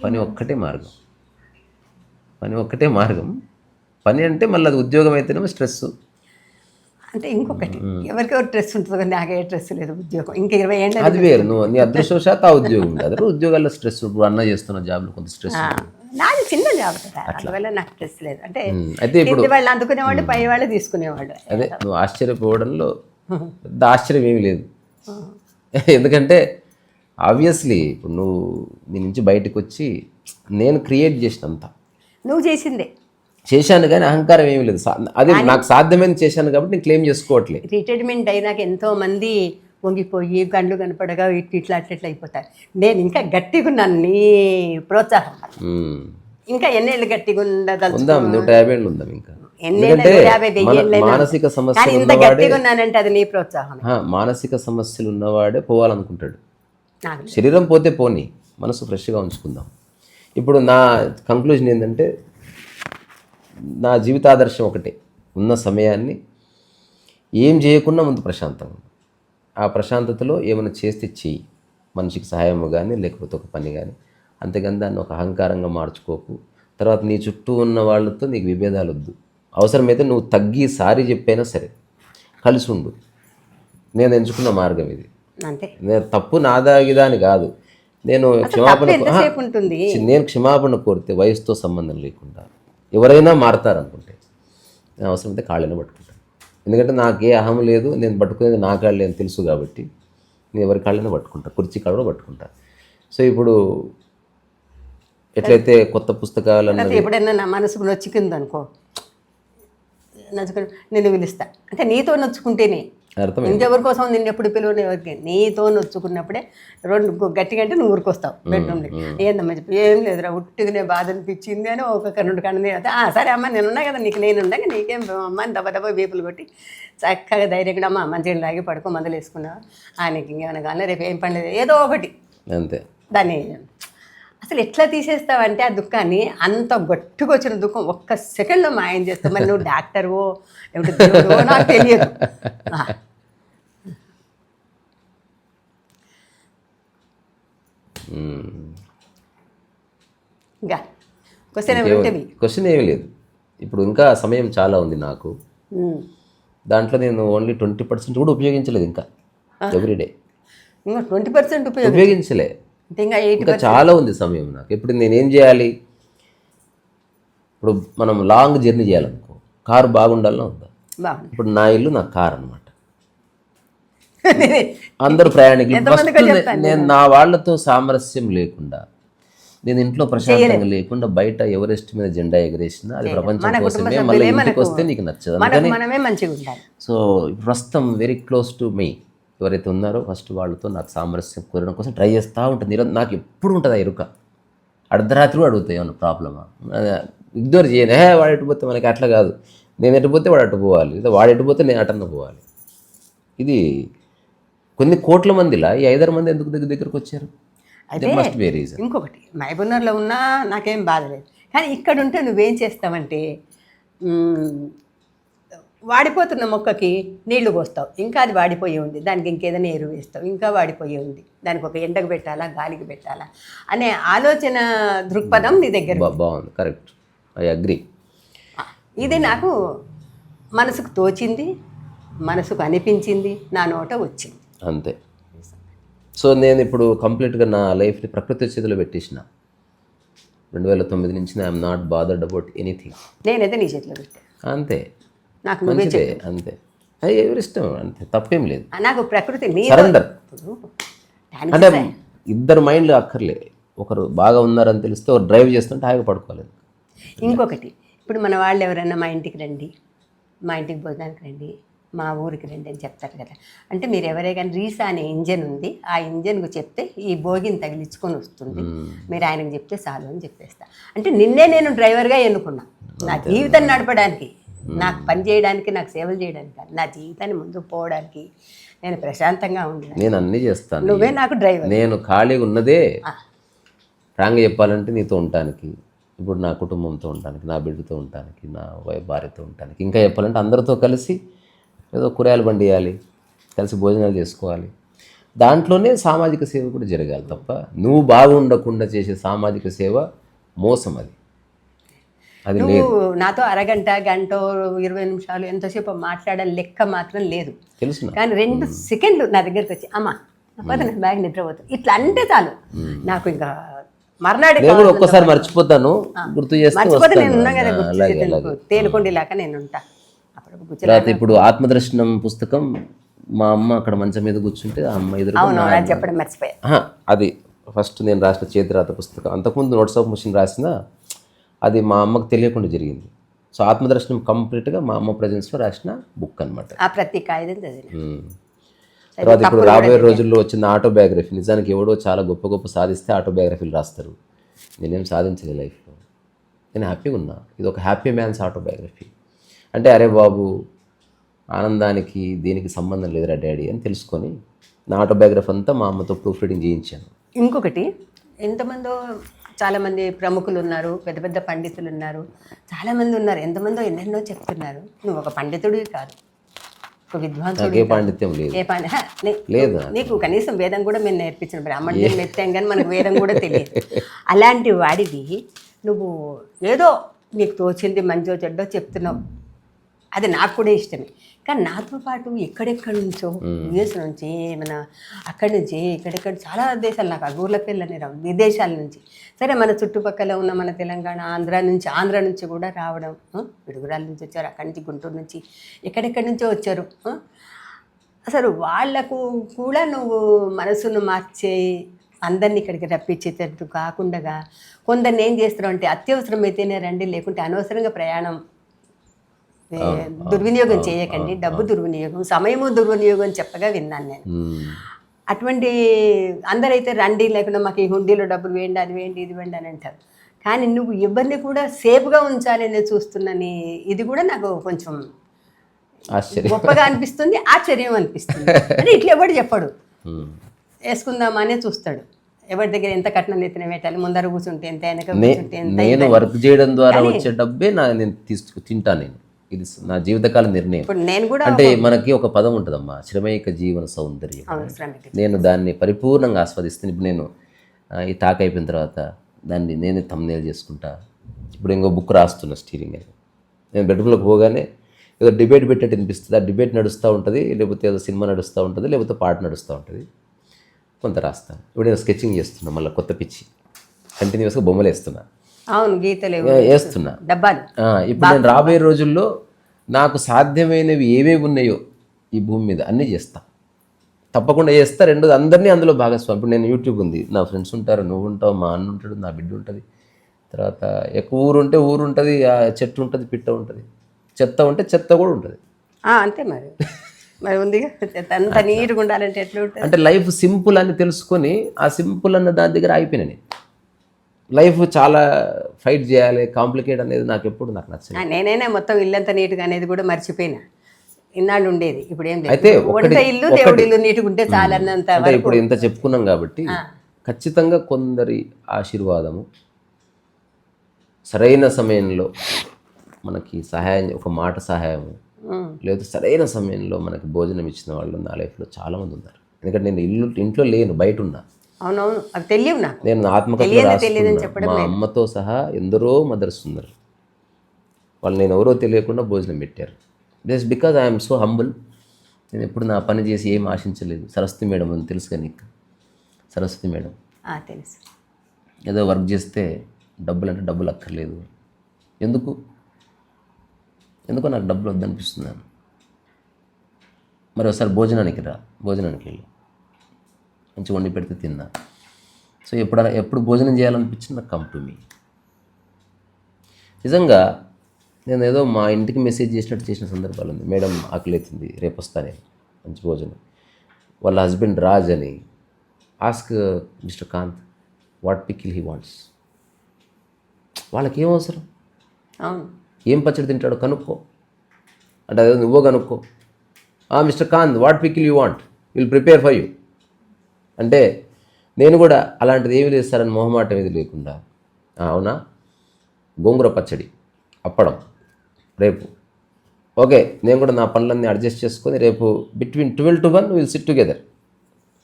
పని ఒక్కటే మార్గం. పని అంటే మళ్ళీ అది ఉద్యోగం అయితేనేమో స్ట్రెస్. అంటే ఇంకొకటి ఎవరికెవరు స్ట్రెస్ ఉంటుందో కానీ నాకే స్ట్రెస్ లేదు. ఉద్యోగం ఇంకా 20 ఏళ్ళు అది వేరు, నువ్వు నీ అదృష్టవశాత్తు ఆ ఉద్యోగం ఉంది. అదే ఉద్యోగాల్లో స్ట్రెస్, ఇప్పుడు అన్న చేస్తున్న జాబ్లో కొంత స్ట్రెస్. నాది చిన్న జాబ్ కదా, అందువల్ల నాకు స్ట్రెస్ లేదు. అంటే అయితే ఇప్పుడు వాళ్ళు అందుకునేవాళ్ళు, పై వాళ్ళు తీసుకునేవాళ్ళు. అదే నువ్వు ఆశ్చర్యపోవడంలో పెద్ద ఆశ్చర్యం ఏమీ లేదు. ఎందుకంటే ఆబ్వియస్లీ ఇప్పుడు నువ్వు నీ నుంచి బయటకు వచ్చి నేను క్రియేట్ చేసినంత నువ్వు చేశాను, కానీ అహంకారం ఏమీ లేదు. అది నాకు సాధ్యమైన చేశాను కాబట్టి నేను క్లెయిమ్ చేసుకోవట్లేదు. రిటైర్మెంట్ అయినాక ఎంతో మంది వంగిపోయి గండ్లు కనపడగా ఇట్లా అయిపోతారు. నేను ఇంకా గట్టిగా ఉన్నాను, నీ ప్రోత్సాహం ఇంకా ఎన్నేళ్ళు గట్టిగా ఉండదలుచుకుందాం. 150 ఏళ్ళు ఉందాం, ఇంకా ఎన్నేళ్ళు ఎందుకంటే 50 వెయ్యి మన ఏళ్ళైనా మానసిక కానీ సమస్యలు ఇంత ఉన్నవాడే గట్టిగా ఉన్నానంటే అది నీ ప్రోత్సాహం. మానసిక సమస్యలు ఉన్నవాడే పోవాలనుకుంటాడు. నాకు శరీరం పోతే పోనీ, మనసు ఫ్రెష్గా ఉంచుకుందాం. ఇప్పుడు నా కంక్లూజన్ ఏంటంటే, నా జీవితాదర్శం ఒకటే, ఉన్న సమయాన్ని ఏం చేయకుండా ముందు ప్రశాంతంగా ఉండు. ఆ ప్రశాంతతలో ఏమైనా చేస్తే చెయ్యి, మనిషికి సహాయము కానీ లేకపోతే ఒక పని కానీ. అంతేగాని దాన్ని ఒక అహంకారంగా మార్చుకోకు. తర్వాత నీ చుట్టూ ఉన్న వాళ్ళతో నీకు విభేదాలు వద్దు. అవసరమైతే నువ్వు తగ్గి సారీ చెప్పైనా సరే కలిసి ఉండు. నేను ఎంచుకున్న మార్గం ఇది. అంతే. నేను తప్పు నాదాగిదా అని కాదు, నేను క్షమాపణ ఎంతసేపు ఉంటుంది? నేను క్షమాపణ కోరితే వయసుతో సంబంధం లేకుండా ఎవరైనా మారతారనుకుంటే నేను అవసరమైతే కాళ్ళని పట్టుకుంటాను. ఎందుకంటే నాకే అహం లేదు, నేను పట్టుకునేది నా కాళ్ళే అని తెలుసు కాబట్టి నేను ఎవరి కాళ్ళని పట్టుకుంటా, కుర్చీ కాళ్ళు కూడా పట్టుకుంటా. సో ఇప్పుడు ఎట్లయితే కొత్త పుస్తకాలు లేకపోతే ఎప్పుడైనా నా మనసుకు నొచ్చుకుంది అనుకో, నచ్చుకుని నిన్ను పిలుస్తా అంటే నీతో నొచ్చుకుంటేనే. అర్థం ఇంకెవరి కోసం నిన్ను ఎప్పుడు పిలువని ఎవరికి, నీతో నొచ్చుకున్నప్పుడే రెండు గట్టిగా అంటే నువ్వు ఊరికొస్తావు బెడ్రూమ్లో. ఏందమ్మా చెప్పి, ఏం లేదురా ఉట్టిగానే బాధ అనిపించింది అని ఒక రెండు కన్ను సరే అమ్మ నేను ఉన్నా కదా నీకు, నేను ఉండగా నీకేం అమ్మ అని దెబ్బ వీపులు కొట్టి చక్కగా ధైర్యంగా అమ్మ మంచిగా లాగి పడుకో, మందులు వేసుకున్నావు నీకు ఇంకేమైనా కానీ రేపు ఏం పని లేదు ఏదో ఒకటి అంతే. దాన్ని అసలు ఎట్లా తీసేస్తావంటే ఆ దుఃఖాన్ని, అంత గట్టిగా వచ్చిన దుఃఖం ఒక్క సెకండ్లో మాయం చేస్తావు. మరి నువ్వు డాక్టర్వో లేకపోతే దేవుడో నాకు తెలియదు. ఇంకా క్వశ్చన్ ఏమీ లేదు. ఇప్పుడు ఇంకా సమయం చాలా ఉంది నాకు. దాంట్లో నేను ఓన్లీ 20% కూడా ఉపయోగించలేదు ఇంకా ఎవ్రీడే. ఇంకా 20% ఉపయోగించలే, ఇంకా ఇంకా చాలా ఉంది సమయం నాకు. ఇప్పుడు నేనేం చేయాలి? ఇప్పుడు మనం లాంగ్ జర్నీ చేయాలనుకో, కారు బాగుండాలని ఉందా? ఇప్పుడు నా ఇల్లు నా కార్ అనమాట. అందరూ ప్రయాణికులు. నేను నా వాళ్ళతో సామరస్యం లేకుండా, నేను ఇంట్లో ప్రశాంతంగా లేకుండా బయట ఎవరెస్ట్ మీద జెండా ఎగరేసినా అది ప్రపంచం కోసమే. మళ్ళీ ఇంటికి వస్తే నీకు నచ్చదు. అందుకని సో ప్రస్తుతం వెరీ క్లోజ్ టు మీ ఎవరైతే ఉన్నారో ఫస్ట్ వాళ్ళతో నాకు సామరస్యం కోరడం కోసం ట్రై చేస్తూ ఉంటుంది. నాకు ఎప్పుడు ఉంటుంది ఆ ఎరుక. అర్ధరాత్రి కూడా అడుగుతాయి ఏమన్నా ప్రాబ్లమా, ఇగ్నోర్ చేయను. వాడు ఎటుపోతే మనకి అట్లా కాదు, నేను ఎటుపోతే వాడు అటు పోవాలి, లేదా వాడు ఎటుపోతే నేను అటన్న పోవాలి. ఇది కొన్ని కోట్ల మందిలా ఈ 5 మంది ఎందుకు దగ్గరకు వచ్చారు? Must be reason. ఇంకొకటి మహబూబ్నగర్లో ఉన్నా నాకేం బాధ లేదు, కానీ ఇక్కడ ఉంటే నువ్వేం చేస్తావంటే వాడిపోతున్న మొక్కకి నీళ్లు పోస్తావు, ఇంకా అది వాడిపోయి ఉంది, దానికి ఇంకేదైనా ఎరువు వేస్తావు, ఇంకా వాడిపోయి ఉంది, దానికి ఒక ఎండకు పెట్టాలా గాలికి పెట్టాలా అనే ఆలోచన దృక్పథం నీ దగ్గర బాగుంది. Correct, I agree. ఇది నాకు మనసుకు తోచింది, మనసుకు అనిపించింది, నా నోట వచ్చింది అంతే. సో నేను ఇప్పుడు కంప్లీట్గా నా లైఫ్ని ప్రకృతి చేతిలో పెట్టేసిన. 2009 నుంచి I'm not bothered about anything. నేనైతే నీ చేతిలో పెట్టాను అంతే. నాకు మంచిదే, అంతే. అది ఎవరి ఇష్టం, అంతే, తప్పేం లేదు. నాకు ప్రకృతి సరెండర్ అంటే ఇద్దరు మైండ్లు అక్కర్లే. ఒకరు బాగా ఉన్నారని తెలిస్తే ఒకరు డ్రైవ్ చేస్తుంటే హాయిగా పడుకోలేదు. ఇంకొకటి, ఇప్పుడు మన వాళ్ళు ఎవరైనా మా ఇంటికి రండి, మా ఇంటికి భోజనానికి రండి, మా ఊరికి రండి అని చెప్తారు కదా. అంటే మీరు ఎవరే కానీ రీసా అనే ఇంజన్ ఉంది, ఆ ఇంజన్కు చెప్తే ఈ భోగిని తగిలించుకొని వస్తుంది, మీరు ఆయనకు చెప్తే చాలు అని చెప్పేస్తా. అంటే నిన్నే నేను డ్రైవర్గా ఎన్నుకున్నా నా జీవితాన్ని నడపడానికి, నాకు పని చేయడానికి, నాకు సేవలు చేయడానికి కాదు, నా జీవితాన్ని ముందుకు పోవడానికి, నేను ప్రశాంతంగా ఉండాలి. నేను అన్నీ చేస్తాను, నువ్వే నాకు డ్రైవర్. నేను ఖాళీగా ఉన్నదే ఫ్రాంక్గా చెప్పాలంటే నీతో ఉండటానికి, ఇప్పుడు నా కుటుంబంతో ఉండటానికి, నా బిడ్డతో ఉండటానికి, నా భార్యతో ఉండటానికి, ఇంకా చెప్పాలంటే అందరితో కలిసి ఏదో కూరగాయలు బండియాలి, కలిసి భోజనాలు చేసుకోవాలి. దాంట్లోనే సామాజిక సేవ కూడా జరగాలి తప్ప నువ్వు బాగుండకుండా చేసే సామాజిక సేవ మోసం. అది నువ్వు నాతో అరగంట, గంట, 20 నిమిషాలు ఎంతసేపు మాట్లాడాలి లెక్క మాత్రం లేదు, తెలుసు. కానీ 2 సెకండ్లు నా దగ్గరికి వచ్చి అమ్మ నా బ్యాగ్ నిద్రపోతుంది ఇట్లా అంటే చాలు, నాకు ఇంకా మర్నాడు ఒక్కసారి మర్చిపోతాను, గుర్తు మర్చిపోతే నేను ఉన్నా కదా, తేనుకొండిలాక నేను ఉంటా. ఇప్పుడు ఆత్మదర్శనం పుస్తకం మా అమ్మ అక్కడ మంచం మీద కూర్చుంటే ఆ అమ్మ ఎదురు చెప్పడం మర్చిపోయా. అది ఫస్ట్ నేను రాసిన చేతిరాత పుస్తకం. అంతకుముందు నోట్స్ ఆఫ్ మిషన్ రాసిన, అది మా అమ్మకు తెలియకుండా జరిగింది. సో ఆత్మదర్శనం కంప్లీట్గా మా అమ్మ ప్రజెన్స్లో రాసిన బుక్ అనమాట. తర్వాత ఇప్పుడు రాబోయే రోజుల్లో వచ్చిన ఆటోబయోగ్రఫీ, నిజానికి ఎవడో చాలా గొప్ప గొప్ప సాధిస్తే ఆటోబయోగ్రఫీలు రాస్తారు. నేనేం సాధించలేదు లైఫ్లో, నేను హ్యాపీగా ఉన్నా. ఇది ఒక హ్యాపీ మ్యాన్స్ ఆటోబయోగ్రఫీ. అంటే అరే బాబు ఆనందానికి దీనికి సంబంధం లేదురా డాడీ అని తెలుసుకొని నా ఆటోబయోగ్రఫీ అంతా మా అమ్మతో ప్రూఫ్ రీడింగ్ చేయించాను. ఇంకొకటి, ఎంతమందో చాలామంది ప్రముఖులు ఉన్నారు, పెద్ద పెద్ద పండితులు ఉన్నారు, చాలామంది ఉన్నారు, ఎంతమందో ఎన్నెన్నో చెప్తున్నారు. నువ్వు ఒక పండితుడివి కాదు, ఒక విద్వాంసుడు. నాకే పాండిత్యం లేదు. లేదు. నీకు కనీసం వేదం కూడా మేము నేర్పించిన బ్రాహ్మణులు ఎత్తాం కానీ మనకు వేదం కూడా తెలియదు. అలాంటి వాడివి నువ్వు ఏదో నీకు తోచింది మంచో చెడ్డో చెప్తున్నావు, అది నాకు కూడా ఇష్టమే. కానీ నాతో పాటు ఎక్కడెక్కడి నుంచో యూఎస్ నుంచి మన అక్కడి నుంచి ఇక్కడెక్కడ చాలా దేశాలు, నాకు అగూర్ల పిల్లని రావు, విదేశాల నుంచి, సరే మన చుట్టుపక్కల ఉన్న మన తెలంగాణ ఆంధ్ర నుంచి కూడా రావడం, పిడుగురాల నుంచి వచ్చారు, అక్కడి నుంచి గుంటూరు నుంచి ఎక్కడెక్కడి నుంచో వచ్చారు. అసలు వాళ్లకు కూడా నువ్వు మనసును మార్చే అందరినీ ఇక్కడికి రప్పించేటట్టు కాకుండా కొందరిని ఏం చేస్తున్నావు అంటే అత్యవసరమైతేనే రండి, లేకుంటే అనవసరంగా ప్రయాణం దుర్వినియోగం చేయకండి, డబ్బు దుర్వినియోగం, సమయము దుర్వినియోగం చెప్పగా విన్నాను నేను. అటువంటి అందరైతే రండి, లేకుండా మాకు ఈ హుండీలో డబ్బులు వేయండి, అది వేయండి, ఇది వేయండి అని అంటారు. కానీ నువ్వు ఎవరిని కూడా సేఫ్గా ఉంచాలని చూస్తున్నని ఇది కూడా నాకు కొంచెం గొప్పగా అనిపిస్తుంది, ఆశ్చర్యం అనిపిస్తుంది. అంటే ఇట్లా ఎవడు చెప్పడు, వేసుకుందామనే చూస్తాడు. ఎవరి దగ్గర ఎంత కట్నం ఎత్తిన పెట్టాలి, ముందర కూర్చుంటే ఎంత, వెనక కూర్చుంటే ఎంత. నేను వర్క్ చేయడం ద్వారా వచ్చే డబ్బే నేను తింటాను. నేను ఇది నా జీవితకాల నిర్ణయం. ఇప్పుడు నేను కూడా అంటే మనకి ఒక పదం ఉంటుందమ్మా, శ్రమైక జీవన సౌందర్యం. నేను దాన్ని పరిపూర్ణంగా ఆస్వాదిస్తాను. ఇప్పుడు నేను ఈ టాక్ అయిపోయిన తర్వాత దాన్ని నేనే థంబ్నెయిల్ చేసుకుంటా. ఇప్పుడు ఇంకో బుక్ రాస్తున్నా, స్టీరింగ్ అని. నేను బెడ్రూమ్లోకి పోగానే ఏదో డిబేట్ పెట్టేట్టు అనిపిస్తుంది. ఆ డిబేట్ నడుస్తూ ఉంటుంది, లేకపోతే ఏదో సినిమా నడుస్తూ ఉంటుంది, లేకపోతే పాట నడుస్తూ ఉంటుంది. కొంత రాస్తాను. ఇప్పుడు నేను స్కెచింగ్ చేస్తున్నా, మళ్ళీ కొత్త పిచ్చి కంటిన్యూస్గా బొమ్మలు వేస్తున్నా. అవును, గీతలు వేస్తున్నా, డబ్బాలు. ఇప్పుడు నేను రాబోయే రోజుల్లో నాకు సాధ్యమైనవి ఏవేవి ఉన్నాయో ఈ భూమి మీద అన్నీ చేస్తా, తప్పకుండా చేస్తా. రెండోది అందరినీ అందులో భాగస్వామి. ఇప్పుడు నేను యూట్యూబ్ ఉంది, నా ఫ్రెండ్స్ ఉంటారు, నువ్వు ఉంటావు, మా అన్న ఉంటాడు, నా బిడ్డ ఉంటుంది, తర్వాత ఎక్కువ ఊరు ఉంటే ఊరు ఉంటుంది, చెట్టు ఉంటుంది, పిట్ట ఉంటుంది, చెత్త ఉంటే చెత్త కూడా ఉంటుంది. అంతే మరి మరి ఉంది అంత నీట్గా ఉండాలంటే ఎట్లా ఉంటుంది. అంటే లైఫ్ సింపుల్ అని తెలుసుకొని ఆ సింపుల్ అన్న దాని దగ్గర అయిపోయినాను. లైఫ్ చాలా ఫైట్ చేయాలి, కాంప్లికేట్ అనేది నాకు నచ్చలేదు. నేనైనా మొత్తం ఇల్లంతా నీట్గా అనేది కూడా మర్చిపోయినా. ఇన్నాళ్ళు ఉండేది, ఇప్పుడు ఏం అయితే ఇల్లు దేవుడి ఇల్లు నీట్గా ఉంటే చాలన్నంత. ఇప్పుడు ఇంత చెప్పుకున్నాం కాబట్టి ఖచ్చితంగా కొందరి ఆశీర్వాదము సరైన సమయంలో మనకి సహాయం, ఒక మాట సహాయము, లేదా సరైన సమయంలో మనకి భోజనం ఇచ్చిన వాళ్ళు నా లైఫ్లో చాలామంది ఉన్నారు. ఎందుకంటే నేను ఇంట్లో లేను, బయట ఉన్నా. అవునవును, అది తెలియదు నాకు. నేను ఆత్మకథలో రాసుకున్నా, మా అమ్మతో సహా ఎందరో మదర్స్ ఉన్నారు, వాళ్ళు నేను ఎవరో తెలియకుండా భోజనం పెట్టారు. Just because I'm so humble. నేను ఎప్పుడు నా పని చేసి ఏం ఆశించలేదు. సరస్వతి మేడం అని తెలుసు కదా నీకు? సరస్వతి మేడం తెలుసు. ఏదో వర్క్ చేస్తే డబ్బులు అక్కర్లేదు. ఎందుకో నాకు డబ్బులు వద్దనిపిస్తున్నాను. మరి ఒకసారి భోజనానికి వెళ్ళి మంచిగా వండి పెడితే తిన్నా. సో ఎప్పుడు భోజనం చేయాలనిపించింది నాకు, కమ్ టు మీ. నిజంగా నేను ఏదో మా ఇంటికి మెసేజ్ చేసినట్టు చేసిన సందర్భాలు ఉంది. మేడం ఆకలి అవుతుంది, రేపు వస్తానే మంచి భోజనం. వాళ్ళ హస్బెండ్ రాజ్ అని, ask mister Kanth what pickle he wants. వాళ్ళకి ఏం అవసరం, ఏం పచ్చడి తింటాడో కనుక్కో అంటే, అదే నువ్వో కనుక్కో. Mister Kanth what pickle you want, will prepare for you అంటే, నేను కూడా అలాంటిది ఏమి లేదు సార్ అని మొహమాటం ఏది లేకుండా, అవునా గోంగూర పచ్చడి, అప్పడం రేపు, ఓకే నేను కూడా నా పనులన్నీ అడ్జస్ట్ చేసుకొని రేపు between 12 to 1 will SIT together.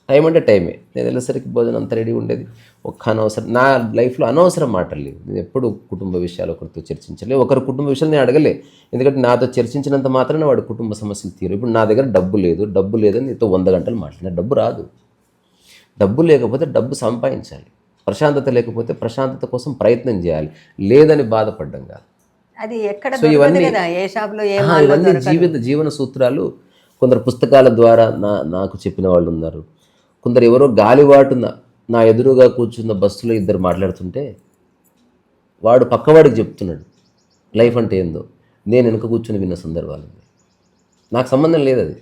Time అంటే టైమే. నేను వెళ్ళేసరికి భోజనం అంతా రెడీ ఉండేది. అనవసరం నా లైఫ్లో అనవసరం మాటలు లేవు. నేను ఎప్పుడు కుటుంబ విషయాలు ఒకరితో చర్చించలేదు, ఒకరి కుటుంబ విషయాలు నేను అడగలే. ఎందుకంటే నాతో చర్చించినంత మాత్రాన వాడి కుటుంబ సమస్యలు తీరు. ఇప్పుడు నా దగ్గర డబ్బు లేదని నీతో 100 గంటలు మాట్లాడినా డబ్బు రాదు. డబ్బు లేకపోతే డబ్బు సంపాదించాలి, ప్రశాంతత లేకపోతే ప్రశాంతత కోసం ప్రయత్నం చేయాలి, లేదని బాధపడ్డం కాదు. అది ఎక్కడ ఇవన్నీ జీవన సూత్రాలు. కొందరు పుస్తకాల ద్వారా నాకు చెప్పిన వాళ్ళు ఉన్నారు. కొందరు ఎవరో గాలివాటున నా ఎదురుగా కూర్చున్న బస్సులో ఇద్దరు మాట్లాడుతుంటే వాడు పక్కవాడికి చెప్తున్నాడు లైఫ్ అంటే ఏందో. నేను వెనుక కూర్చొని విన్న సందర్భాలు ఉన్నాయి. నాకు సంబంధం లేదు అది.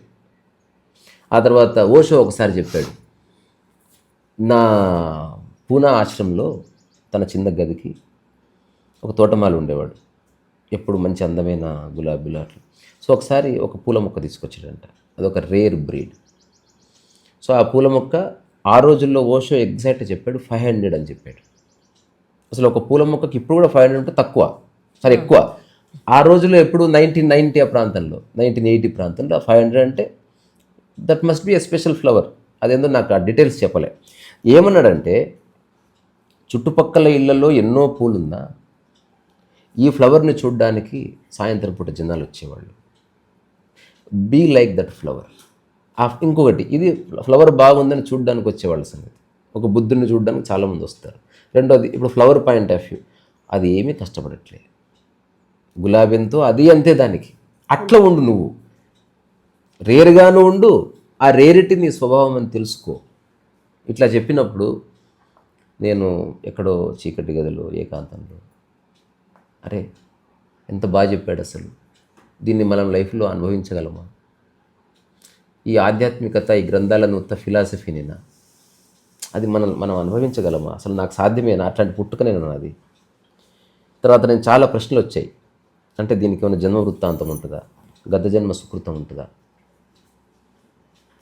ఆ తర్వాత ఓషో ఒకసారి చెప్పాడు, నా పూనా ఆశ్రమంలో తన చిన్న గదికి ఒక తోటమాలి ఉండేవాడు. ఎప్పుడు మంచి అందమైన గులాబీలు అట్లా. సో ఒకసారి ఒక పూల మొక్క తీసుకొచ్చాడంట, అదొక రేర్ బ్రీడ్. సో ఆ పూల మొక్క ఆ రోజుల్లో ఓషో ఎగ్జాక్ట్ చెప్పాడు 500 అని చెప్పాడు. అసలు ఒక పూల మొక్కకి ఇప్పుడు కూడా 500 అంటే తక్కువ, సరే ఎక్కువ. ఆ రోజుల్లో ఎప్పుడు 1990 ఆ ప్రాంతంలో, 1980 ప్రాంతంలో 500 అంటే that must be a special flower. అదేందో నాకు ఆ డీటెయిల్స్ చెప్పలే. ఏమన్నాడంటే చుట్టుపక్కల ఇళ్లలో ఎన్నో పూలున్నా ఈ ఫ్లవర్ని చూడడానికి సాయంత్రం పూట జనాలు వచ్చేవాళ్ళు. Be like that flower. ఇంకొకటి, ఇది ఫ్లవర్ బాగుందని చూడడానికి వచ్చేవాళ్ళ సంగతి. ఒక బుద్ధుడిని చూడడానికి చాలామంది వస్తారు. రెండోది, ఇప్పుడు ఫ్లవర్ పాయింట్ ఆఫ్ వ్యూ, అది ఏమీ కష్టపడట్లేదు, గులాబీతో అది అంతే దానికి. అట్లా ఉండు నువ్వు, రేరుగాను ఉండు, ఆ రేరిటీ నీ స్వభావం అని తెలుసుకో. ఇట్లా చెప్పినప్పుడు నేను ఎక్కడో చీకటి గదిలో ఏకాంతంలో, అరే ఎంత బాగా చెప్పాడు అసలు, దీన్ని మనం లైఫ్లో అనుభవించగలమా? ఈ ఆధ్యాత్మికత, ఈ గ్రంథాలను ఉత్త ఫిలాసఫీనేనా? అది మనం అనుభవించగలమా? అసలు నాకు సాధ్యమేనా? అట్లాంటి పుట్టుకనే అది. తర్వాత నేను చాలా ప్రశ్నలు వచ్చాయి. అంటే దీనికి ఏమైనా జన్మ వృత్తాంతం ఉంటుందా, గత జన్మ సుకృతం ఉంటుందా?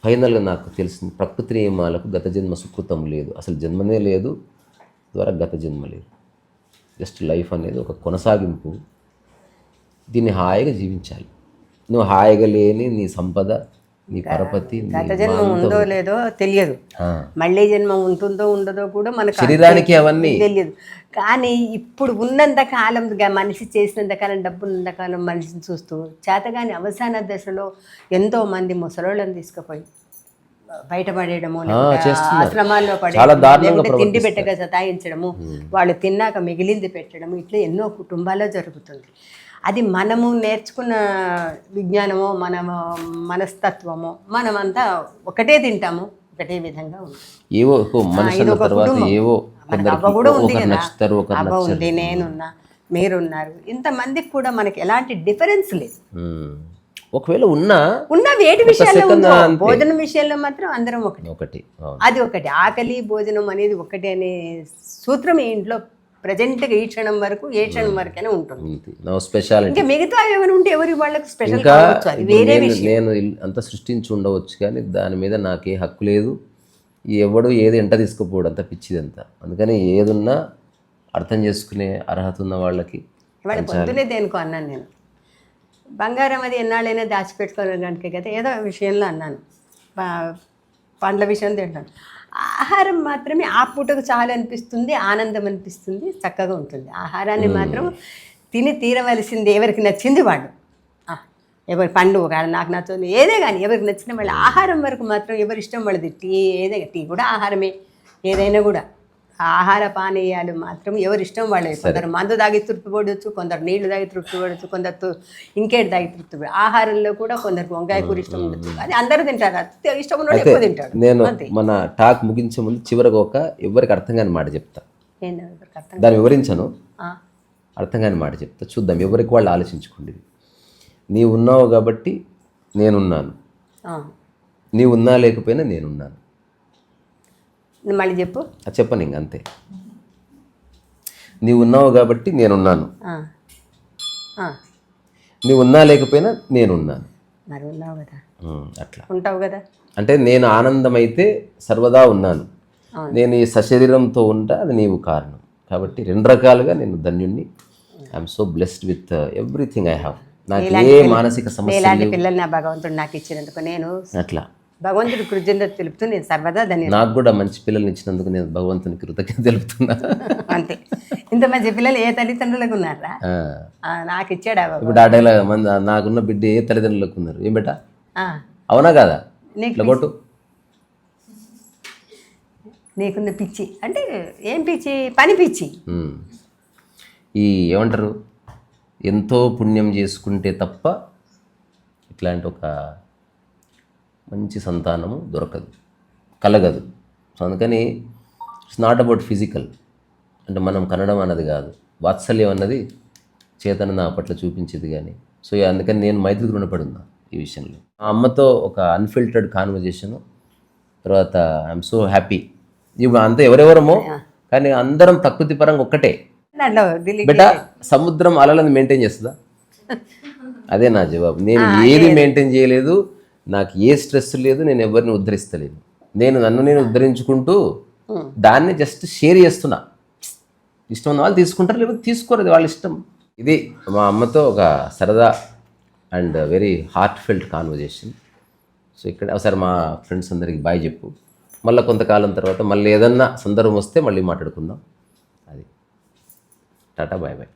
ఫైనల్గా నాకు తెలిసింది, ప్రకృతి నియమాలకు గత జన్మ సుకృతం లేదు, అసలు జన్మనే లేదు, ద్వారా గత జన్మ లేదు. జస్ట్ లైఫ్ అనేది ఒక కొనసాగింపు. దీన్ని హాయిగా జీవించాలి. నువ్వు హాయిగా లేని నీ సంపద, నీ పరపతి, గత జన్మ ఉందో లేదో తెలియదు, మళ్ళీ జన్మ ఉంటుందో ఉండదో కూడా మనకు శరీరానికి అవన్నీ తెలియదు. కానీ ఇప్పుడు ఉన్నంత కాలం మనిషి చేసినంత కాలం, డబ్బు ఉన్నంత కాలం మనిషిని చూస్తూ చేతగాని అవసాన దశలో ఎంతో మంది ముసలోళ్ళని తీసుకుపోయి బయటపడేయడము, ఆశ్రమాల్లో పడేయడము, తిండి పెట్టగా సతాయించడము, వాళ్ళు తిన్నాక మిగిలింది పెట్టడము, ఇట్లా ఎన్నో కుటుంబాల్లో జరుగుతుంది. అది మనము నేర్చుకున్న విజ్ఞానమో, మన మనస్తత్వమో, మనమంతా ఒకటే తింటాము, ఒకటే విధంగా ఉంటుంది. ఏవో ఏవో మనకు అవ్వ కూడా ఉంది కదా, అవ్వ ఉంది, నేనున్నా, మీరున్నారు, ఇంతమందికి కూడా మనకి ఎలాంటి డిఫరెన్స్ లేదు. ఒకవేళ ఉన్న వేటి విషయాల్లో భోజనం విషయంలో మాత్రం అందరం ఒకటి. అది ఒకటి, ఆకలి భోజనం అనేది ఒకటి అనే సూత్రం ఈ ఇంట్లో ప్రజెంట్గా ఈ క్షణం వరకు, ఏ క్షణం వరకైనా ఉంటుంది. ఇంకా మిగతా ఏమైనా ఉంటే ఎవరి వాళ్ళకి స్పెషల్ కావచ్చు, అది వేరే విషయం. నేను అంత సృష్టించి ఉండవచ్చు, కానీ దాని మీద నాకే హక్కు లేదు. ఎవడు ఏది ఎంట తీసుకుపోవడం అంత పిచ్చిదంతా. అందుకని ఏదున్నా అర్థం చేసుకునే అర్హత ఉన్న వాళ్ళకి. ఇవాళ పొద్దునే దేనికో అన్నాను నేను, బంగారం అది ఎన్నాళ్ళైనా దాచిపెట్టుకోవడానికి కదా, ఏదో విషయంలో అన్నాను, పండ్ల విషయం తింటాను. ఆహారం మాత్రమే ఆ పూటకు చాలు అనిపిస్తుంది, ఆనందం అనిపిస్తుంది, చక్కగా ఉంటుంది. ఆహారాన్ని మాత్రం తిని తీరవలసింది, ఎవరికి నచ్చింది వాళ్ళు. ఎవరి పండు ఒకవేళ నాకు నచ్చింది ఏదే కానీ ఎవరికి నచ్చిన వాళ్ళు. ఆహారం వరకు మాత్రం ఎవరి ఇష్టం వాళ్ళది. టీ కూడా ఆహారమే, ఏదైనా కూడా ఆహార పానీయాలు మాత్రం ఎవరి ఇష్టం వాళ్ళే. కొందరు మందు తాగి తృప్తి పడవచ్చు, కొందరు నీళ్లు తాగి తృప్తి పడవచ్చు, కొందరు ఇంకేటి తాగి తృప్తి పడవచ్చు. ఆహారంలో కూడా కొందరికి వంకాయ కూర ఇష్టం ఉండదు, అది అందరూ తింటారు, ఇష్టం ఉన్న ఎక్కువ తింటాడు. నేను మన టాక్ ముగించే ముందు చివరికి ఒక ఎవరికి అర్థం కాని మాట చెప్తా, దాన్ని వివరించను, అర్థం కాని మాట చెప్తా, చూద్దాం ఎవరికి వాళ్ళు ఆలోచించుకోండి. నీవు ఉన్నావు కాబట్టి నేనున్నాను, నీవు ఉన్నా లేకపోయినా నేనున్నాను. మళ్ళీ చెప్పు. చెప్పను ఇంక అంతే. నీవు ఉన్నావు కాబట్టి నేనున్నాను, నీవు ఉన్నా లేకపోయినా నేనున్నాను. మరి ఉన్నావు కదా, అట్లా ఉంటావు కదా. అంటే నేను ఆనందమైతే సర్వదా ఉన్నాను, నేను ఈ సశరీరంతో ఉంటా, అది నీవు కారణం. కాబట్టి రెండు రకాలుగా నేను ధన్యుణ్ణి. I'm so blessed with everything I have. నాకు ఏ మానసిక సమస్య పిల్లలు నా భగవంతుడు నాకు ఇచ్చినందుకు నేను అట్లా భగవంతుడి కృతజ్ఞత తెలుపుతూ నేను సర్వదా ధన్యవాదాలు. నాకు కూడా మంచి పిల్లల్ని ఇచ్చినందుకు నేను భగవంతుని కృతజ్ఞత తెలుపుతున్నా. అంతే, ఇంత మంచి పిల్లలు ఏ తల్లిదండ్రులకు ఉన్నారా? నాకు ఇచ్చాడా ఇప్పుడు ఆ డైలాగ్, నాకున్న బిడ్డ ఏ తల్లిదండ్రులకు ఉన్నారు, ఏం బెటా, అవునా కదా? కొట్టు. నీకున్న పిచ్చి అంటే ఏం పిచ్చి? పని పిచ్చి. ఈ ఏమంటారు, ఎంతో పుణ్యం చేసుకుంటే తప్ప ఇట్లాంటి ఒక మంచి సంతానము దొరకదు, కలగదు. సో అందుకని ఇట్స్ నాట్ అబౌట్ ఫిజికల్, అంటే మనం కనడం అన్నది కాదు, వాత్సల్యం అన్నది చేతన నా పట్ల చూపించేది. కానీ సో అందుకని నేను మైత్రికి రుణపడి ఉన్నా ఈ విషయంలో. మా అమ్మతో ఒక అన్ఫిల్టర్డ్ కాన్వర్జేషను, తర్వాత ఐఎమ్ సో హ్యాపీ. ఇప్పుడు అంతా ఎవరెవరమో కానీ అందరం ప్రకృతి పరంగా ఒక్కటే. దాంట్లో delete బేటా సముద్రం అలలను మెయింటైన్ చేస్తుందా? అదే నా జవాబు. నేను ఏది మెయింటైన్ చేయలేదు, నాకు ఏ స్ట్రెస్ లేదు, నేను ఎవరిని ఉద్ధరిస్తలేను. నన్ను నేను ఉద్ధరించుకుంటూ దాన్ని జస్ట్ షేర్ చేస్తున్నా. ఇష్టం ఉన్న వాళ్ళు తీసుకుంటారు, లేకపోతే తీసుకోరు, అది వాళ్ళ ఇష్టం. ఇది మా అమ్మతో ఒక సరదా and very heart felt conversation. So ఇక్కడ ఒకసారి మా ఫ్రెండ్స్ అందరికి బాయ్ చెప్పు. మళ్ళీ కొంతకాలం తర్వాత మళ్ళీ ఏదన్నా సందర్భం వస్తే మళ్ళీ మాట్లాడుకుందాం. అది టాటా, బాయ్ బాయ్.